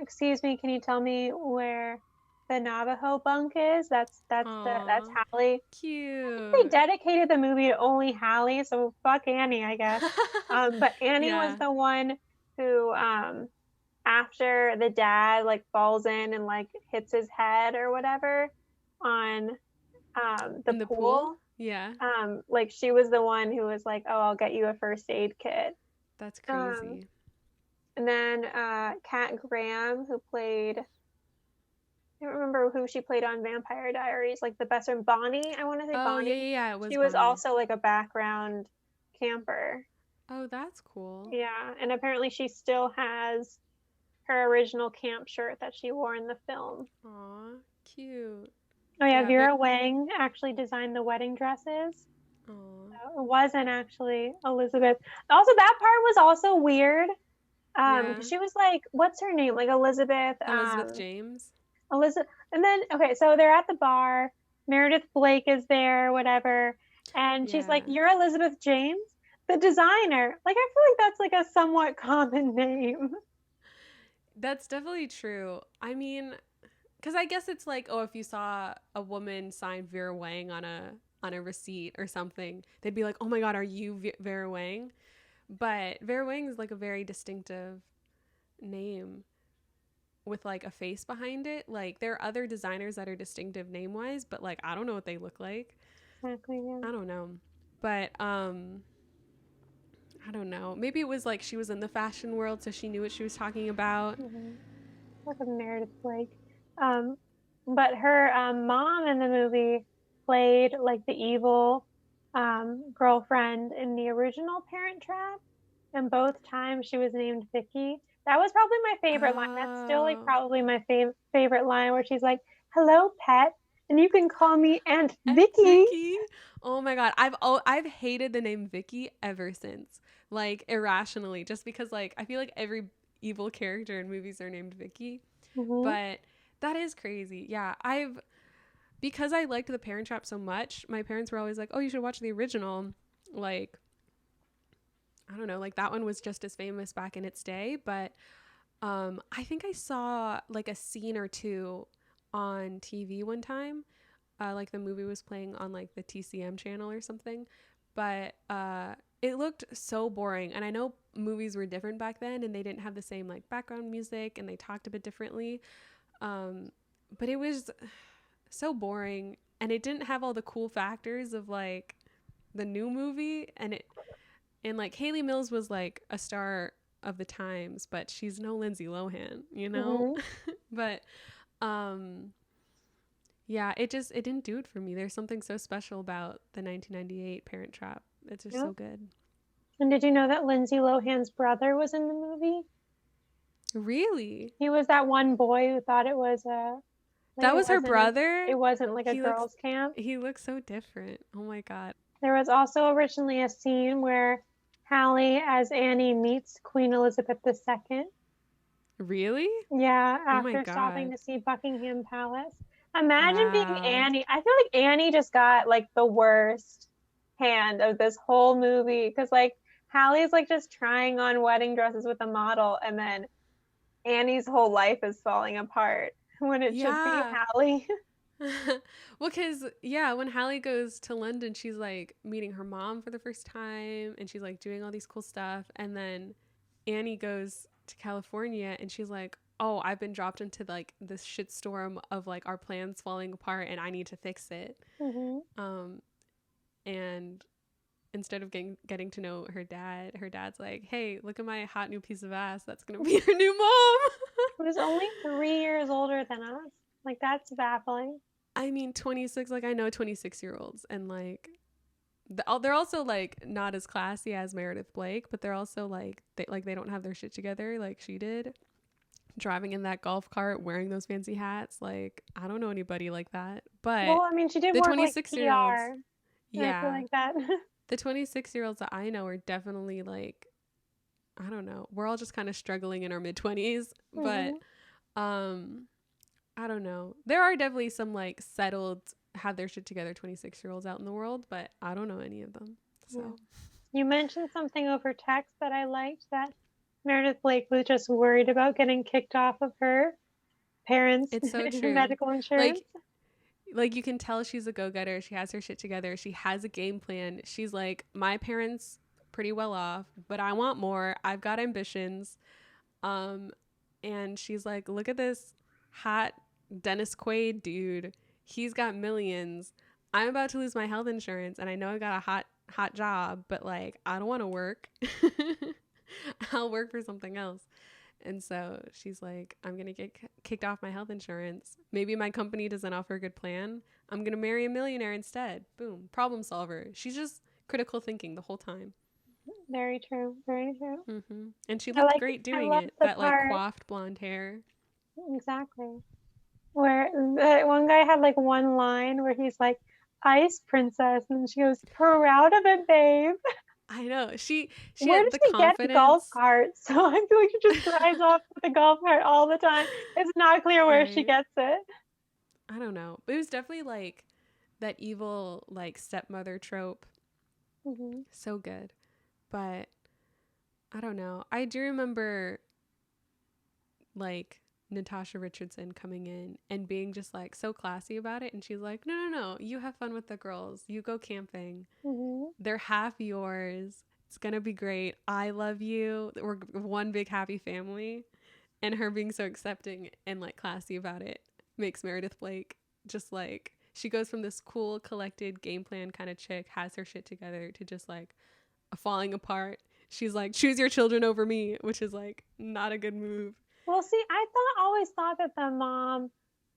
"Excuse me, can you tell me where the Navajo bunk is?" That's Aw, Hallie. They cute. dedicated the movie to only Hallie, so fuck Annie, I guess. But Annie was Yeah, the one who, after the dad like falls in and like hits his head or whatever on the in the pool. pool, Yeah, like she was the one who was like, "Oh, I'll get you a first aid kit." that's Um, crazy. and then Kat Graham, who played, I don't remember who she played on Vampire Diaries, like the best friend Bonnie. I want to say Oh, yeah, Bonnie. yeah, yeah. It was She was Bonnie. also like a background camper. Oh, that's cool. Yeah, and apparently she still has her original camp shirt that she wore in the film. Aw, cute. Oh yeah, Yeah, but Vera Wang actually designed the wedding dresses. aw, So it wasn't actually Elizabeth. Also, that part was also weird. yeah. Because she was like, what's her name? Like Elizabeth, Elizabeth James. Elizabeth. And then, okay, so they're at the bar. Meredith Blake is there, whatever. And she's like, Yeah, "You're Elizabeth James, the designer." Like, I feel like that's like a somewhat common name. that's definitely true. I mean, because I guess it's like, oh, if you saw a woman sign Vera Wang on a receipt or something, they'd be like, oh my God, are you Vera Wang? But Vera Wang is like a very distinctive name with like a face behind it. Like, there are other designers that are distinctive name wise, but like, I don't know what they look like. Exactly, yeah. I don't know. But I don't know. Maybe it was like she was in the fashion world, so she knew what she was talking about. Mm-hmm. Like a Meredith Blake. Um, but her mom in the movie played like the evil girlfriend in the original Parent Trap, and both times she was named Vicky. That was probably my favorite line. That's still like Oh, probably my favorite line where she's like, "Hello, pet, and you can call me Aunt and Vicky." Vicky. Oh my God, I've hated the name Vicky ever since. Like, irrationally, just because like I feel like every evil character in movies are named Vicky. Mm-hmm. But that is crazy. Yeah, I've because I liked The Parent Trap so much. My parents were always like, "Oh, you should watch the original." Like, I don't know, like that one was just as famous back in its day, but I think I saw like a scene or two on TV one time. Like the movie was playing on like the TCM channel or something. But it looked so boring. And I know movies were different back then and they didn't have the same like background music and they talked a bit differently. But it was so boring and it didn't have all the cool factors of like the new movie. And like Haley Mills was like a star of the times, but she's no Lindsay Lohan, you know? Mm-hmm. But yeah, it didn't do it for me. There's something so special about the 1998 Parent Trap. It's just Yep. so good. And did you know that Lindsay Lohan's brother was in the movie? Really? He was that one boy who thought it was a like That was her brother? it wasn't like a He looks girls' camp. he looks so different. Oh my god. There was also originally a scene where Hallie as Annie meets Queen Elizabeth II. Really? Yeah, Oh my after stopping god. to see Buckingham Palace. Imagine being Wow. Annie. I feel like Annie just got like the worst hand of this whole movie because like Hallie's like just trying on wedding dresses with a model, and then Annie's whole life is falling apart when it should be Yeah. Hallie. Well, because, yeah, when Hallie goes to London, she's like meeting her mom for the first time and she's like doing all these cool stuff. And then Annie goes to California and she's like, oh, I've been dropped into like this shitstorm of like our plans falling apart and I need to fix it. Mm-hmm. And instead of getting to know her dad's like, hey, look at my hot new piece of ass. That's going to be your new mom. Who's only 3 years older than us. Like that's baffling. I mean, 26, like I know 26-year-olds and like they're also like not as classy as Meredith Blake, but they're also like they don't have their shit together like she did. Driving in that golf cart, wearing those fancy hats, like I don't know anybody like that. But Well, I mean, she did the more of like 26-year-olds, PR, and I feel yeah, like that. the 26-year-olds that I know are definitely like I don't know. We're all just kind of struggling in our mid 20s, but Mm-hmm. um I don't know. There are definitely some like settled, have their shit together 26-year-olds out in the world, but I don't know any of them. Yeah. So You mentioned something over text that I liked, that Meredith Blake was just worried about getting kicked off of her parents' it's so true. medical insurance. Like like you can tell she's a go-getter. She has her shit together. She has a game plan. She's like, my parents pretty well off, but I want more. I've got ambitions. Um and she's like, look at this hot Dennis Quaid dude. He's got millions. I'm about to lose my health insurance and I know I got a hot job, but like I don't want to work. I'll work for something else. And so she's like, I'm going to get kicked off my health insurance. Maybe my company doesn't offer a good plan. I'm going to marry a millionaire instead. Boom. Problem solver. She's just critical thinking the whole time. Very true. Very true. And she I looked like. great I doing love it. the That like part coiffed blonde hair. exactly where the one guy had like one line where he's like, "Ice princess," and she goes, "Proud of it, babe." I know. She Where had does the she get a golf confidence. cart? So I feel like she just drives off with a golf cart all the time. It's not clear where she Right. gets it. I don't know. But it was definitely like that evil like stepmother trope. Mm-hmm. So good. But I don't know. I do remember like Natasha Richardson coming in and being just like so classy about it. And she's like, no, no, no. You have fun with the girls. You go camping. Mm-hmm. They're half yours. It's going to be great. I love you. We're one big happy family. And her being so accepting and like classy about it makes Meredith Blake just like, she goes from this cool, collected game plan kind of chick, has her shit together, to just like falling apart. She's like, choose your children over me, which is like not a good move. Well, see, always thought that the mom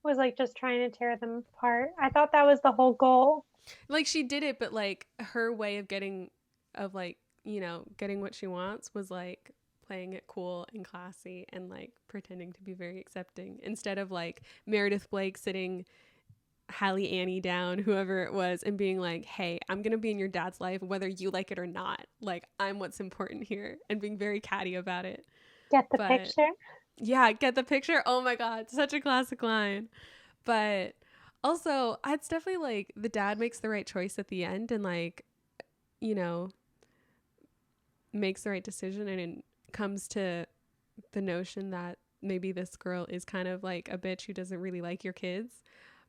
was like just trying to tear them apart. I thought that was the whole goal. Like she did it, but like her way of getting, of like, you know, getting what she wants was like playing it cool and classy and like pretending to be very accepting instead of like Meredith Blake sitting Hallie Annie down, whoever it was, and being like, hey, I'm going to be in your dad's life whether you like it or not. Like, I'm what's important here, and being very catty about it. Get the But picture? yeah, get the picture. Oh my God, such a classic line. But also, it's definitely like the dad makes the right choice at the end and like, you know, makes the right decision, and it comes to the notion that maybe this girl is kind of like a bitch who doesn't really like your kids.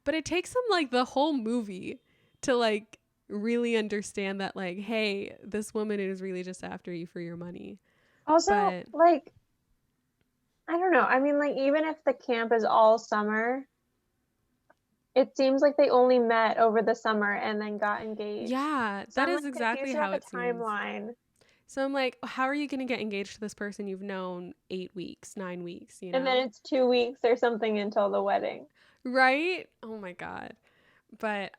But it takes him like the whole movie to like really understand that, like, hey, this woman is really just after you for your money. Also, But like, I don't know. I mean, like, even if the camp is all summer, it seems like they only met over the summer and then got engaged. yeah, So that I'm is like exactly confused about how the it seems. timeline. So I'm like, how are you going to get engaged to this person you've known 8 weeks, 9 weeks, you And then know? it's 2 weeks or something until the wedding. Right? Oh my God. But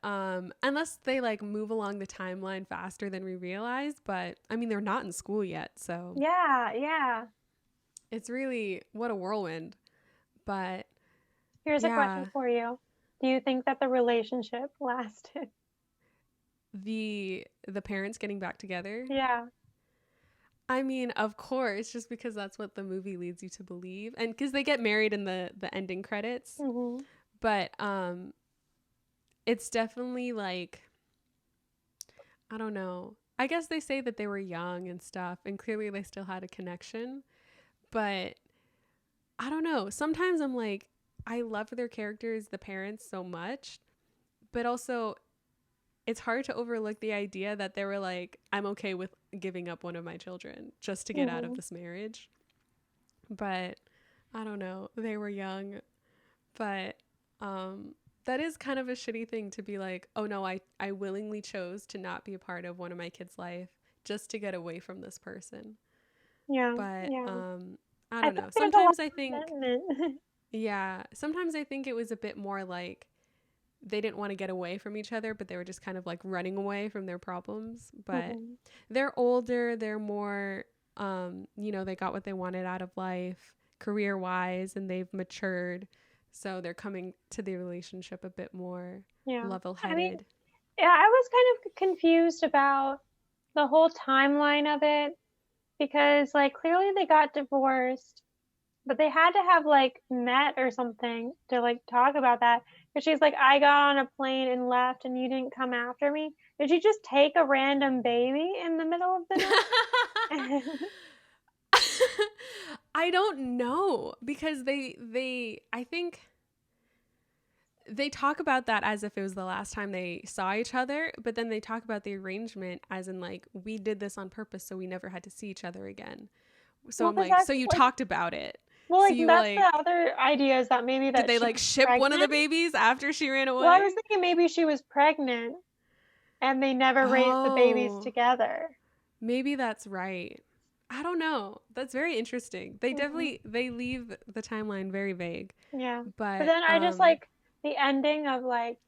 unless they like move along the timeline faster than we realize, but I mean they're not in school yet, so Yeah, yeah. it's really what a whirlwind. But Here's a question yeah, for you. Do you think that the relationship lasted? the parents getting back together. Yeah. I mean, of course, just because that's what the movie leads you to believe, and because they get married in the ending credits. Hmm. But it's definitely like, I don't know. I guess they say that they were young and stuff, and clearly they still had a connection. But I don't know. Sometimes I'm like, I love their characters, the parents, so much, but also it's hard to overlook the idea that they were like, I'm okay with giving up one of my children just to get out of Hmm. this marriage. But I don't know. They were young, but that is kind of a shitty thing to be like, oh no, I willingly chose to not be a part of one of my kids' life just to get away from this person. Yeah, But yeah. I I don't feel know. like there's a lot Sometimes I of think, resentment. yeah, sometimes I think it was a bit more like they didn't want to get away from each other, but they were just kind of like running away from their problems. But Hmm. they're older, they're more, they got what they wanted out of life career wise and they've matured. So they're coming to the relationship a bit more Yeah. level I mean, headed. yeah, I was kind of confused about the whole timeline of it because, like, clearly they got divorced, but they had to have, like, met or something to, like, talk about that. Because she's like, I got on a plane and left and you didn't come after me. Did you just take a random baby in the middle of the night? I don't know because they I think they talk about that as if it was the last time they saw each other, but then they talk about the arrangement as in like we did this on purpose so we never had to see each other again. So Well, I'm because like, so that's you like, talked about it. well, So like, you that's the like other idea is that maybe did that they she like was ship one of the pregnant. babies after she ran Well, I away? was thinking maybe she was pregnant and they never raised the babies Oh, together. maybe that's right. I don't know. That's very interesting. They Hmm. definitely they leave the timeline very vague. Yeah. But But then I just like the ending of like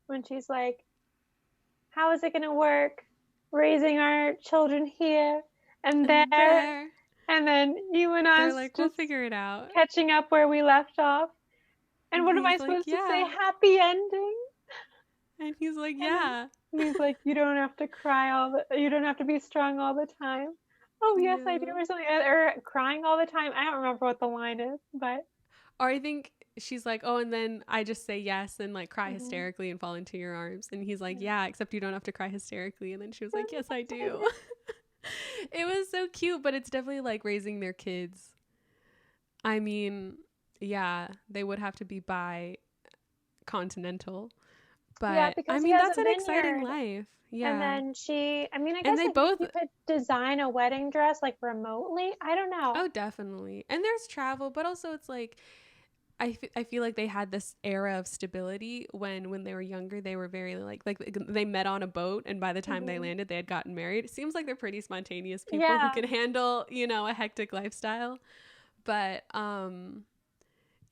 when she's like, how is it going to work raising our children here and and there? there And then you and they're us like, we'll just figure it out. catching up where we left off. And And what am I he's like, supposed to say? yeah. Happy ending? And he's like, And then yeah. and he's like, you don't have to cry you don't have to be strong all the time. Oh yes, I do, Yeah. or something, or crying all the time. I don't remember what the line is, but Or I think she's like, oh, and then I just say yes and like cry mhm. hysterically and fall into your arms. And he's like, Yeah. yeah, except you don't have to cry hysterically. And then she was like, yes, I Yes, I do. do. It was so cute, but it's definitely like raising their kids. I mean, yeah, they would have to be bi continental, Yeah, but I because he mean, has that's a an exciting vineyard. life. And Yeah. then I mean, I And guess they like both, you could design a wedding dress like remotely. I don't know. oh, definitely. And there's travel, but also it's like, I feel like they had this era of stability when they were younger. They were very like they met on a boat, and by the time they Hmm. landed, they had gotten married. It seems like they're pretty spontaneous people who Yeah. can handle a hectic lifestyle. But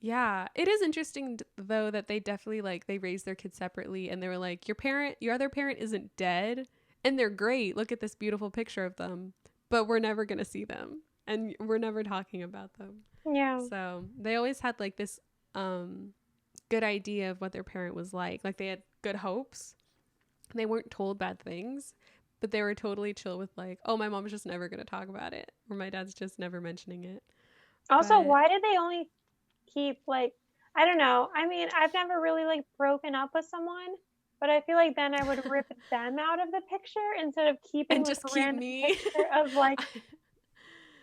yeah, it is interesting though that they definitely like they raised their kids separately, and they were like, your other parent isn't dead, and they're great. Look at this beautiful picture of them, but we're never gonna see them, and we're never talking about them. Yeah. So they always had like this um, good idea of what their parent was like. Like they had good hopes. They weren't told bad things, but they were totally chill with like, oh, my mom's just never gonna talk about it, or my dad's just never mentioning it. Also, But why did they only keep like I don't know. I mean, I've never really like broken up with someone, but I feel like then I would rip them out of the picture instead of keeping and like just a keep random me. picture of like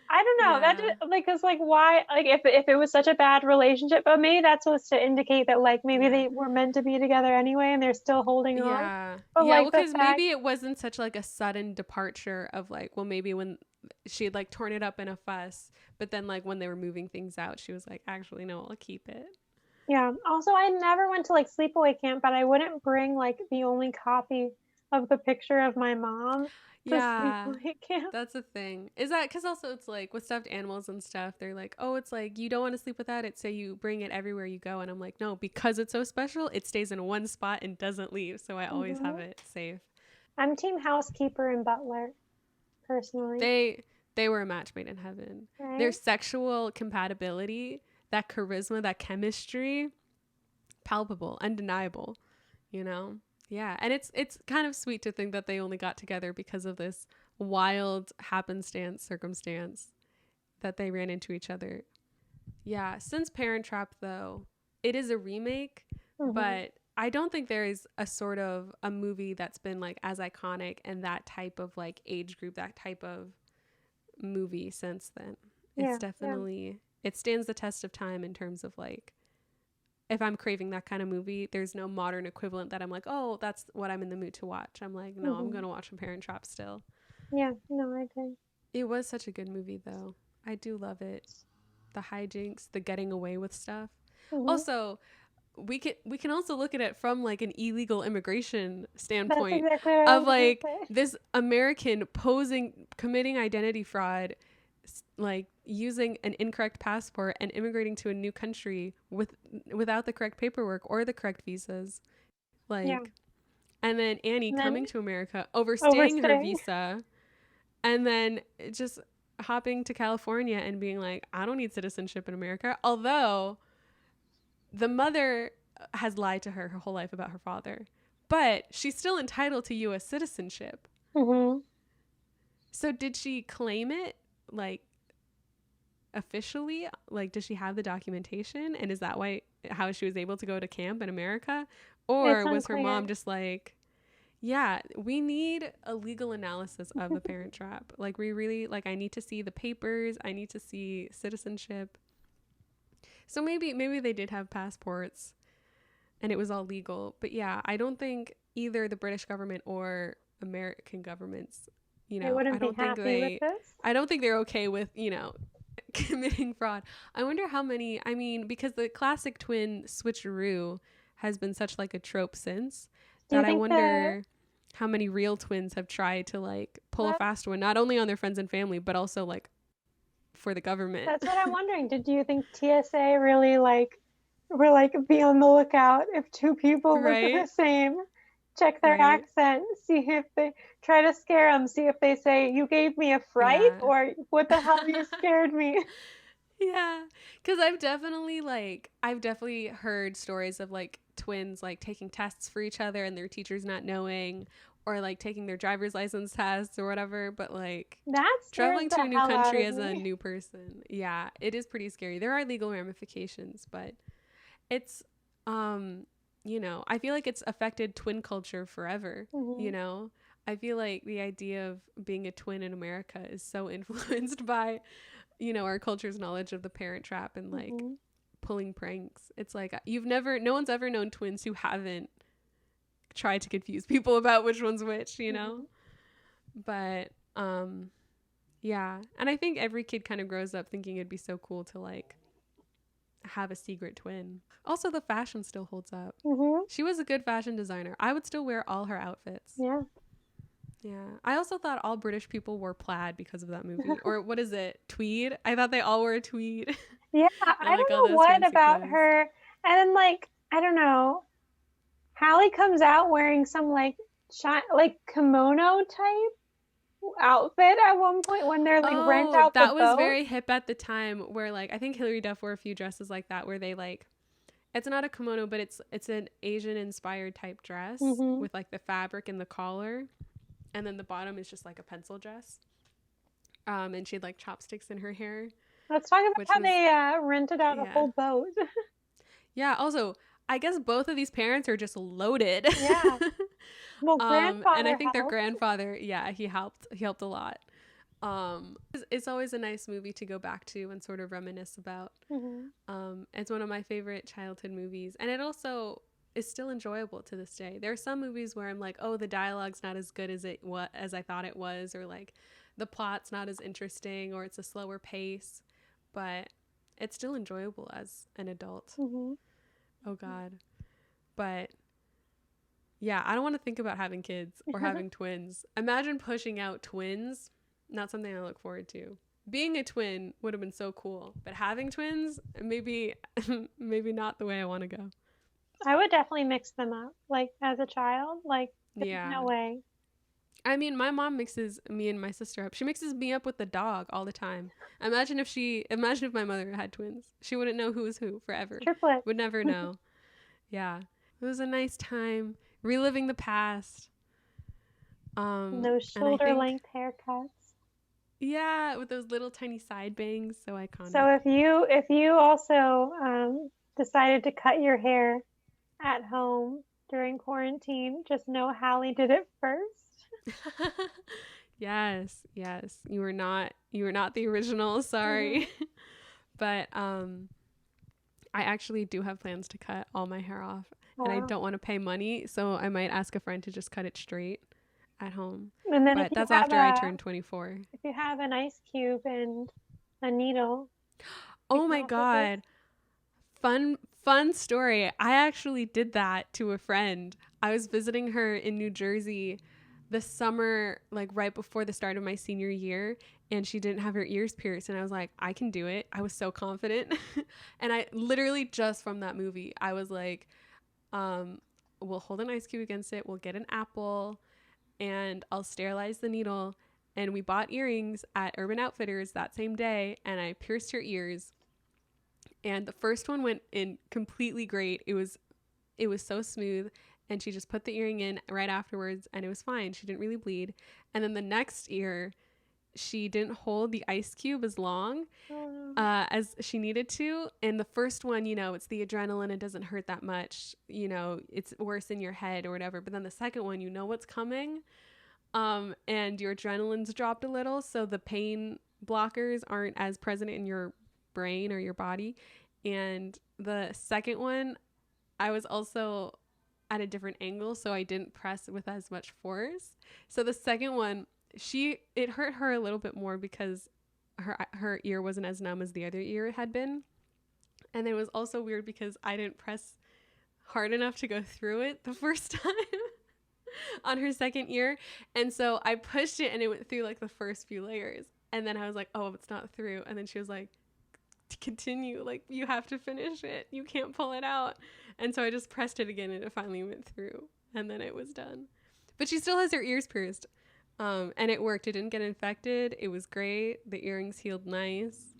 I don't know. That Yeah. just, like, cause like why, like if it was such a bad relationship, but maybe that's supposed to indicate that like maybe Yeah. they were meant to be together anyway and they're still holding on. Yeah. But Yeah, like well, the because fact, maybe it wasn't such like a sudden departure of like, well, maybe when she had like torn it up in a fuss, but then like when they were moving things out, she was like, actually, no, I'll keep it. yeah. Also, I never went to like sleepaway camp, but I wouldn't bring like the only copy of the picture of my mom to Yeah. sleepaway camp. That's a thing. Is that because also it's like with stuffed animals and stuff, they're like, oh, it's like you don't want to sleep without it, so you bring it everywhere you go. And I'm like, no, because it's so special, it stays in one spot and doesn't leave. So I always have Hmm. it safe. I'm team housekeeper and butler personally, They they were a match made in heaven. Their right? sexual compatibility, that charisma, that chemistry, palpable, undeniable, you know? Yeah, and it's kind of sweet to think that they only got together because of this wild happenstance circumstance that they ran into each other. Yeah, since Parent Trap though, it is a remake, Hmm. but I don't think there is a sort of a movie that's been like as iconic and that type of like age group, that type of movie since then. It's Yeah, yeah. definitely it stands the test of time in terms of like if I'm craving that kind of movie, there's no modern equivalent that I'm like, oh, that's what I'm in the mood to watch. I'm like, no, I'm Hmm. gonna watch a Parent Trap still. Yeah, no, I agree. It was such a good movie though. I do love it. The hijinks, the getting away with stuff. Hmm. Also, we can also look at it from like an illegal immigration That's standpoint exactly what I of was gonna like say. this American committing identity fraud, like using an incorrect passport and immigrating to a new country without the correct paperwork or the correct visas, Yeah, like, and then Annie and then coming to America, overstaying her overstaying. visa, and then just hopping to California and being like, I don't need citizenship in America. Although the mother has lied to her whole life about her father, but she's still entitled to US citizenship. Hmm. So did she claim it like officially? Like, does she have the documentation? And is that why how she was able to go to camp in America? It's Or was her unclear. mom just like, yeah, we need a legal analysis of the Parent Trap. Like, we really, like, I need to see the papers, I need to see citizenship. So maybe they did have passports and it was all legal. But yeah, I don't think either the British government or American governments, They wouldn't be happy with this. I don't think they're okay with, committing fraud. I wonder how many, I mean, because the classic twin switcheroo has been such like a trope since Do you that I think the wonder how many real twins have tried to like pull a that fast one, not only on their friends and family, but also like for the government. that's what I'm wondering. Did you think TSA really like were like be on the lookout if two people look the Right? same, check their Right? accent, see if they try to scare them, see if they say you gave me a fright Yeah. or what the hell you scared me. Yeah, because I've definitely heard stories of like twins like taking tests for each other and their teachers not knowing, or like taking their driver's license tests or whatever. But like That scares traveling to a the new hell out country of as a me. new person, yeah, it is pretty scary. There are legal ramifications, but it's I feel like it's affected twin culture forever. You Hmm. know, I feel like the idea of being a twin in America is so influenced by our culture's knowledge of the Parent Trap and like Hmm. pulling pranks. It's like no one's ever known twins who haven't tried to confuse people about which one's which, you know? Hmm. But yeah. And I think every kid kind of grows up thinking it'd be so cool to like have a secret twin. Also, the fashion still holds up. Hmm. She was a good fashion designer. I would still wear all her outfits. Yeah. Yeah. I also thought all British people wore plaid because of that movie. Or what is it? Tweed? I thought they all wore tweed Yeah, and I like don't all know those what fancy about clothes. her. And then like, I don't know. Hallie comes out wearing some like kimono type outfit at one point when they're like rent Oh, out the that was boat. very hip at the time where like I think Hilary Duff wore a few dresses like that where they like it's not a kimono but it's an Asian inspired type dress Hmm. with like the fabric and the collar and then the bottom is just like a pencil dress. And she had like chopsticks in her hair, Let's talk about which how was they rented out a yeah. whole boat. Yeah, also, I guess both of these parents are just loaded. Yeah. Well, And I grandfather think their helped. grandfather, yeah, he helped. He helped a lot. It's always a nice movie to go back to and sort of reminisce about. It's one of my favorite childhood movies, and it also is still enjoyable to this day. There are some movies where I'm like, oh, the dialogue's not as good as I thought it was, or like the plot's not as interesting, or it's a slower pace, but it's still enjoyable as an adult. Oh God. But yeah, I don't want to think about having kids or having twins. Imagine pushing out twins. Not something I look forward to. Being a twin would have been so cool, but having twins, maybe not the way I want to go. I would definitely mix them up, like as a child. Like, there's no way. I mean, my mom mixes me and my sister up. She mixes me up with the dog all the time. Imagine if my mother had twins. She wouldn't know who was who forever. Triplet. Would never know. Yeah. It was a nice time reliving the past. Those shoulder length haircuts. Yeah, with those little tiny side bangs, so iconic. So if you also decided to cut your hair at home during quarantine, just know Hallie did it first. Yes. You were not the original, sorry. But I actually do have plans to cut all my hair off. Wow. And I don't want to pay money, so I might ask a friend to just cut it straight at home. And then but that's after I turn 24. If you have an ice cube and a needle. Oh my God. Fun story. I actually did that to a friend. I was visiting her in New Jersey this summer, like right before the start of my senior year, and she didn't have her ears pierced, and I was like, I can do it. I was so confident. And I literally, just from that movie, I was like, we'll hold an ice cube against it, we'll get an apple, and I'll sterilize the needle. And we bought earrings at Urban Outfitters that same day, and I pierced her ears. And the first one went in completely great. It was so smooth, and she just put the earring in right afterwards, and it was fine. She didn't really bleed. And then the next ear, she didn't hold the ice cube as long as she needed to. And the first one, it's the adrenaline. It doesn't hurt that much. It's worse in your head or whatever. But then the second one, you know what's coming. And your adrenaline's dropped a little. So the pain blockers aren't as present in your brain or your body. And the second one, I was also at a different angle, so I didn't press with as much force. So the second one, it hurt her a little bit more because her ear wasn't as numb as the other ear had been. And it was also weird because I didn't press hard enough to go through it the first time on her second ear. And so I pushed it and it went through like the first few layers. And then I was like, oh, it's not through. And then she was like, continue, like you have to finish it, you can't pull it out. And so I just pressed it again and it finally went through, and then it was done. But she still has her ears pierced, and it worked. It didn't get infected. It was great. The earrings healed nice.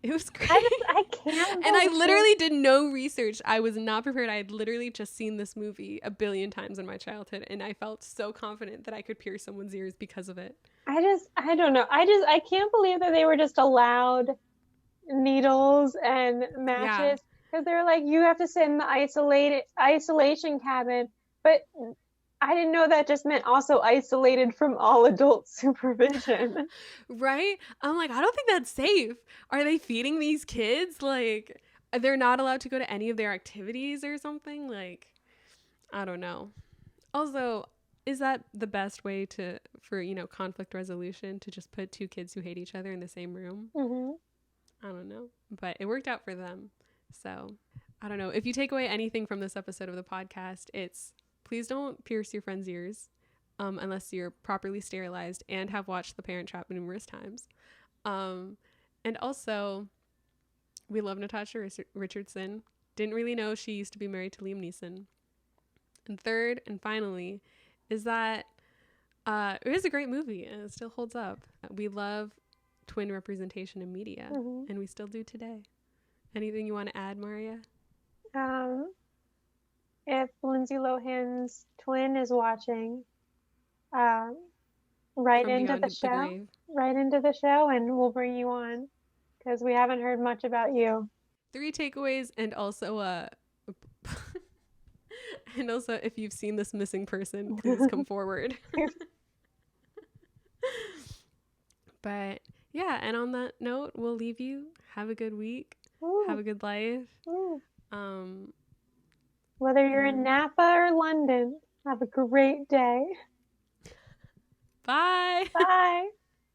It was great. I can't. And I literally did no research. I was not prepared. I had literally just seen this movie a billion times in my childhood, and I felt so confident that I could pierce someone's ears because of it. I don't know. I can't believe that they were just allowed needles and matches, because they're like, you have to sit in the isolation cabin. But I didn't know that just meant also isolated from all adult supervision. Right? I'm like, I don't think that's safe. Are they feeding these kids? Like, they're not allowed to go to any of their activities or something? Like, I don't know. Also, is that the best way for conflict resolution, to just put two kids who hate each other in the same room? Mm-hmm. I don't know, but it worked out for them. So I don't know. If you take away anything from this episode of the podcast, it's please don't pierce your friend's ears unless you're properly sterilized and have watched The Parent Trap numerous times. And also, we love Natasha Richardson. Didn't really know she used to be married to Liam Neeson. And third and finally is that it is a great movie and it still holds up. We love twin representation in media, and we still do today. Anything you want to add, Marriya? If Lindsay Lohan's twin is watching, write into the show and we'll bring you on, because we haven't heard much about you. 3 takeaways, and also and also, if you've seen this missing person, please come forward. But yeah, and on that note, we'll leave you. Have a good week. Ooh, Have a good life. ooh. Um, Whether you're in and Napa or London, have a great day. bye. Bye.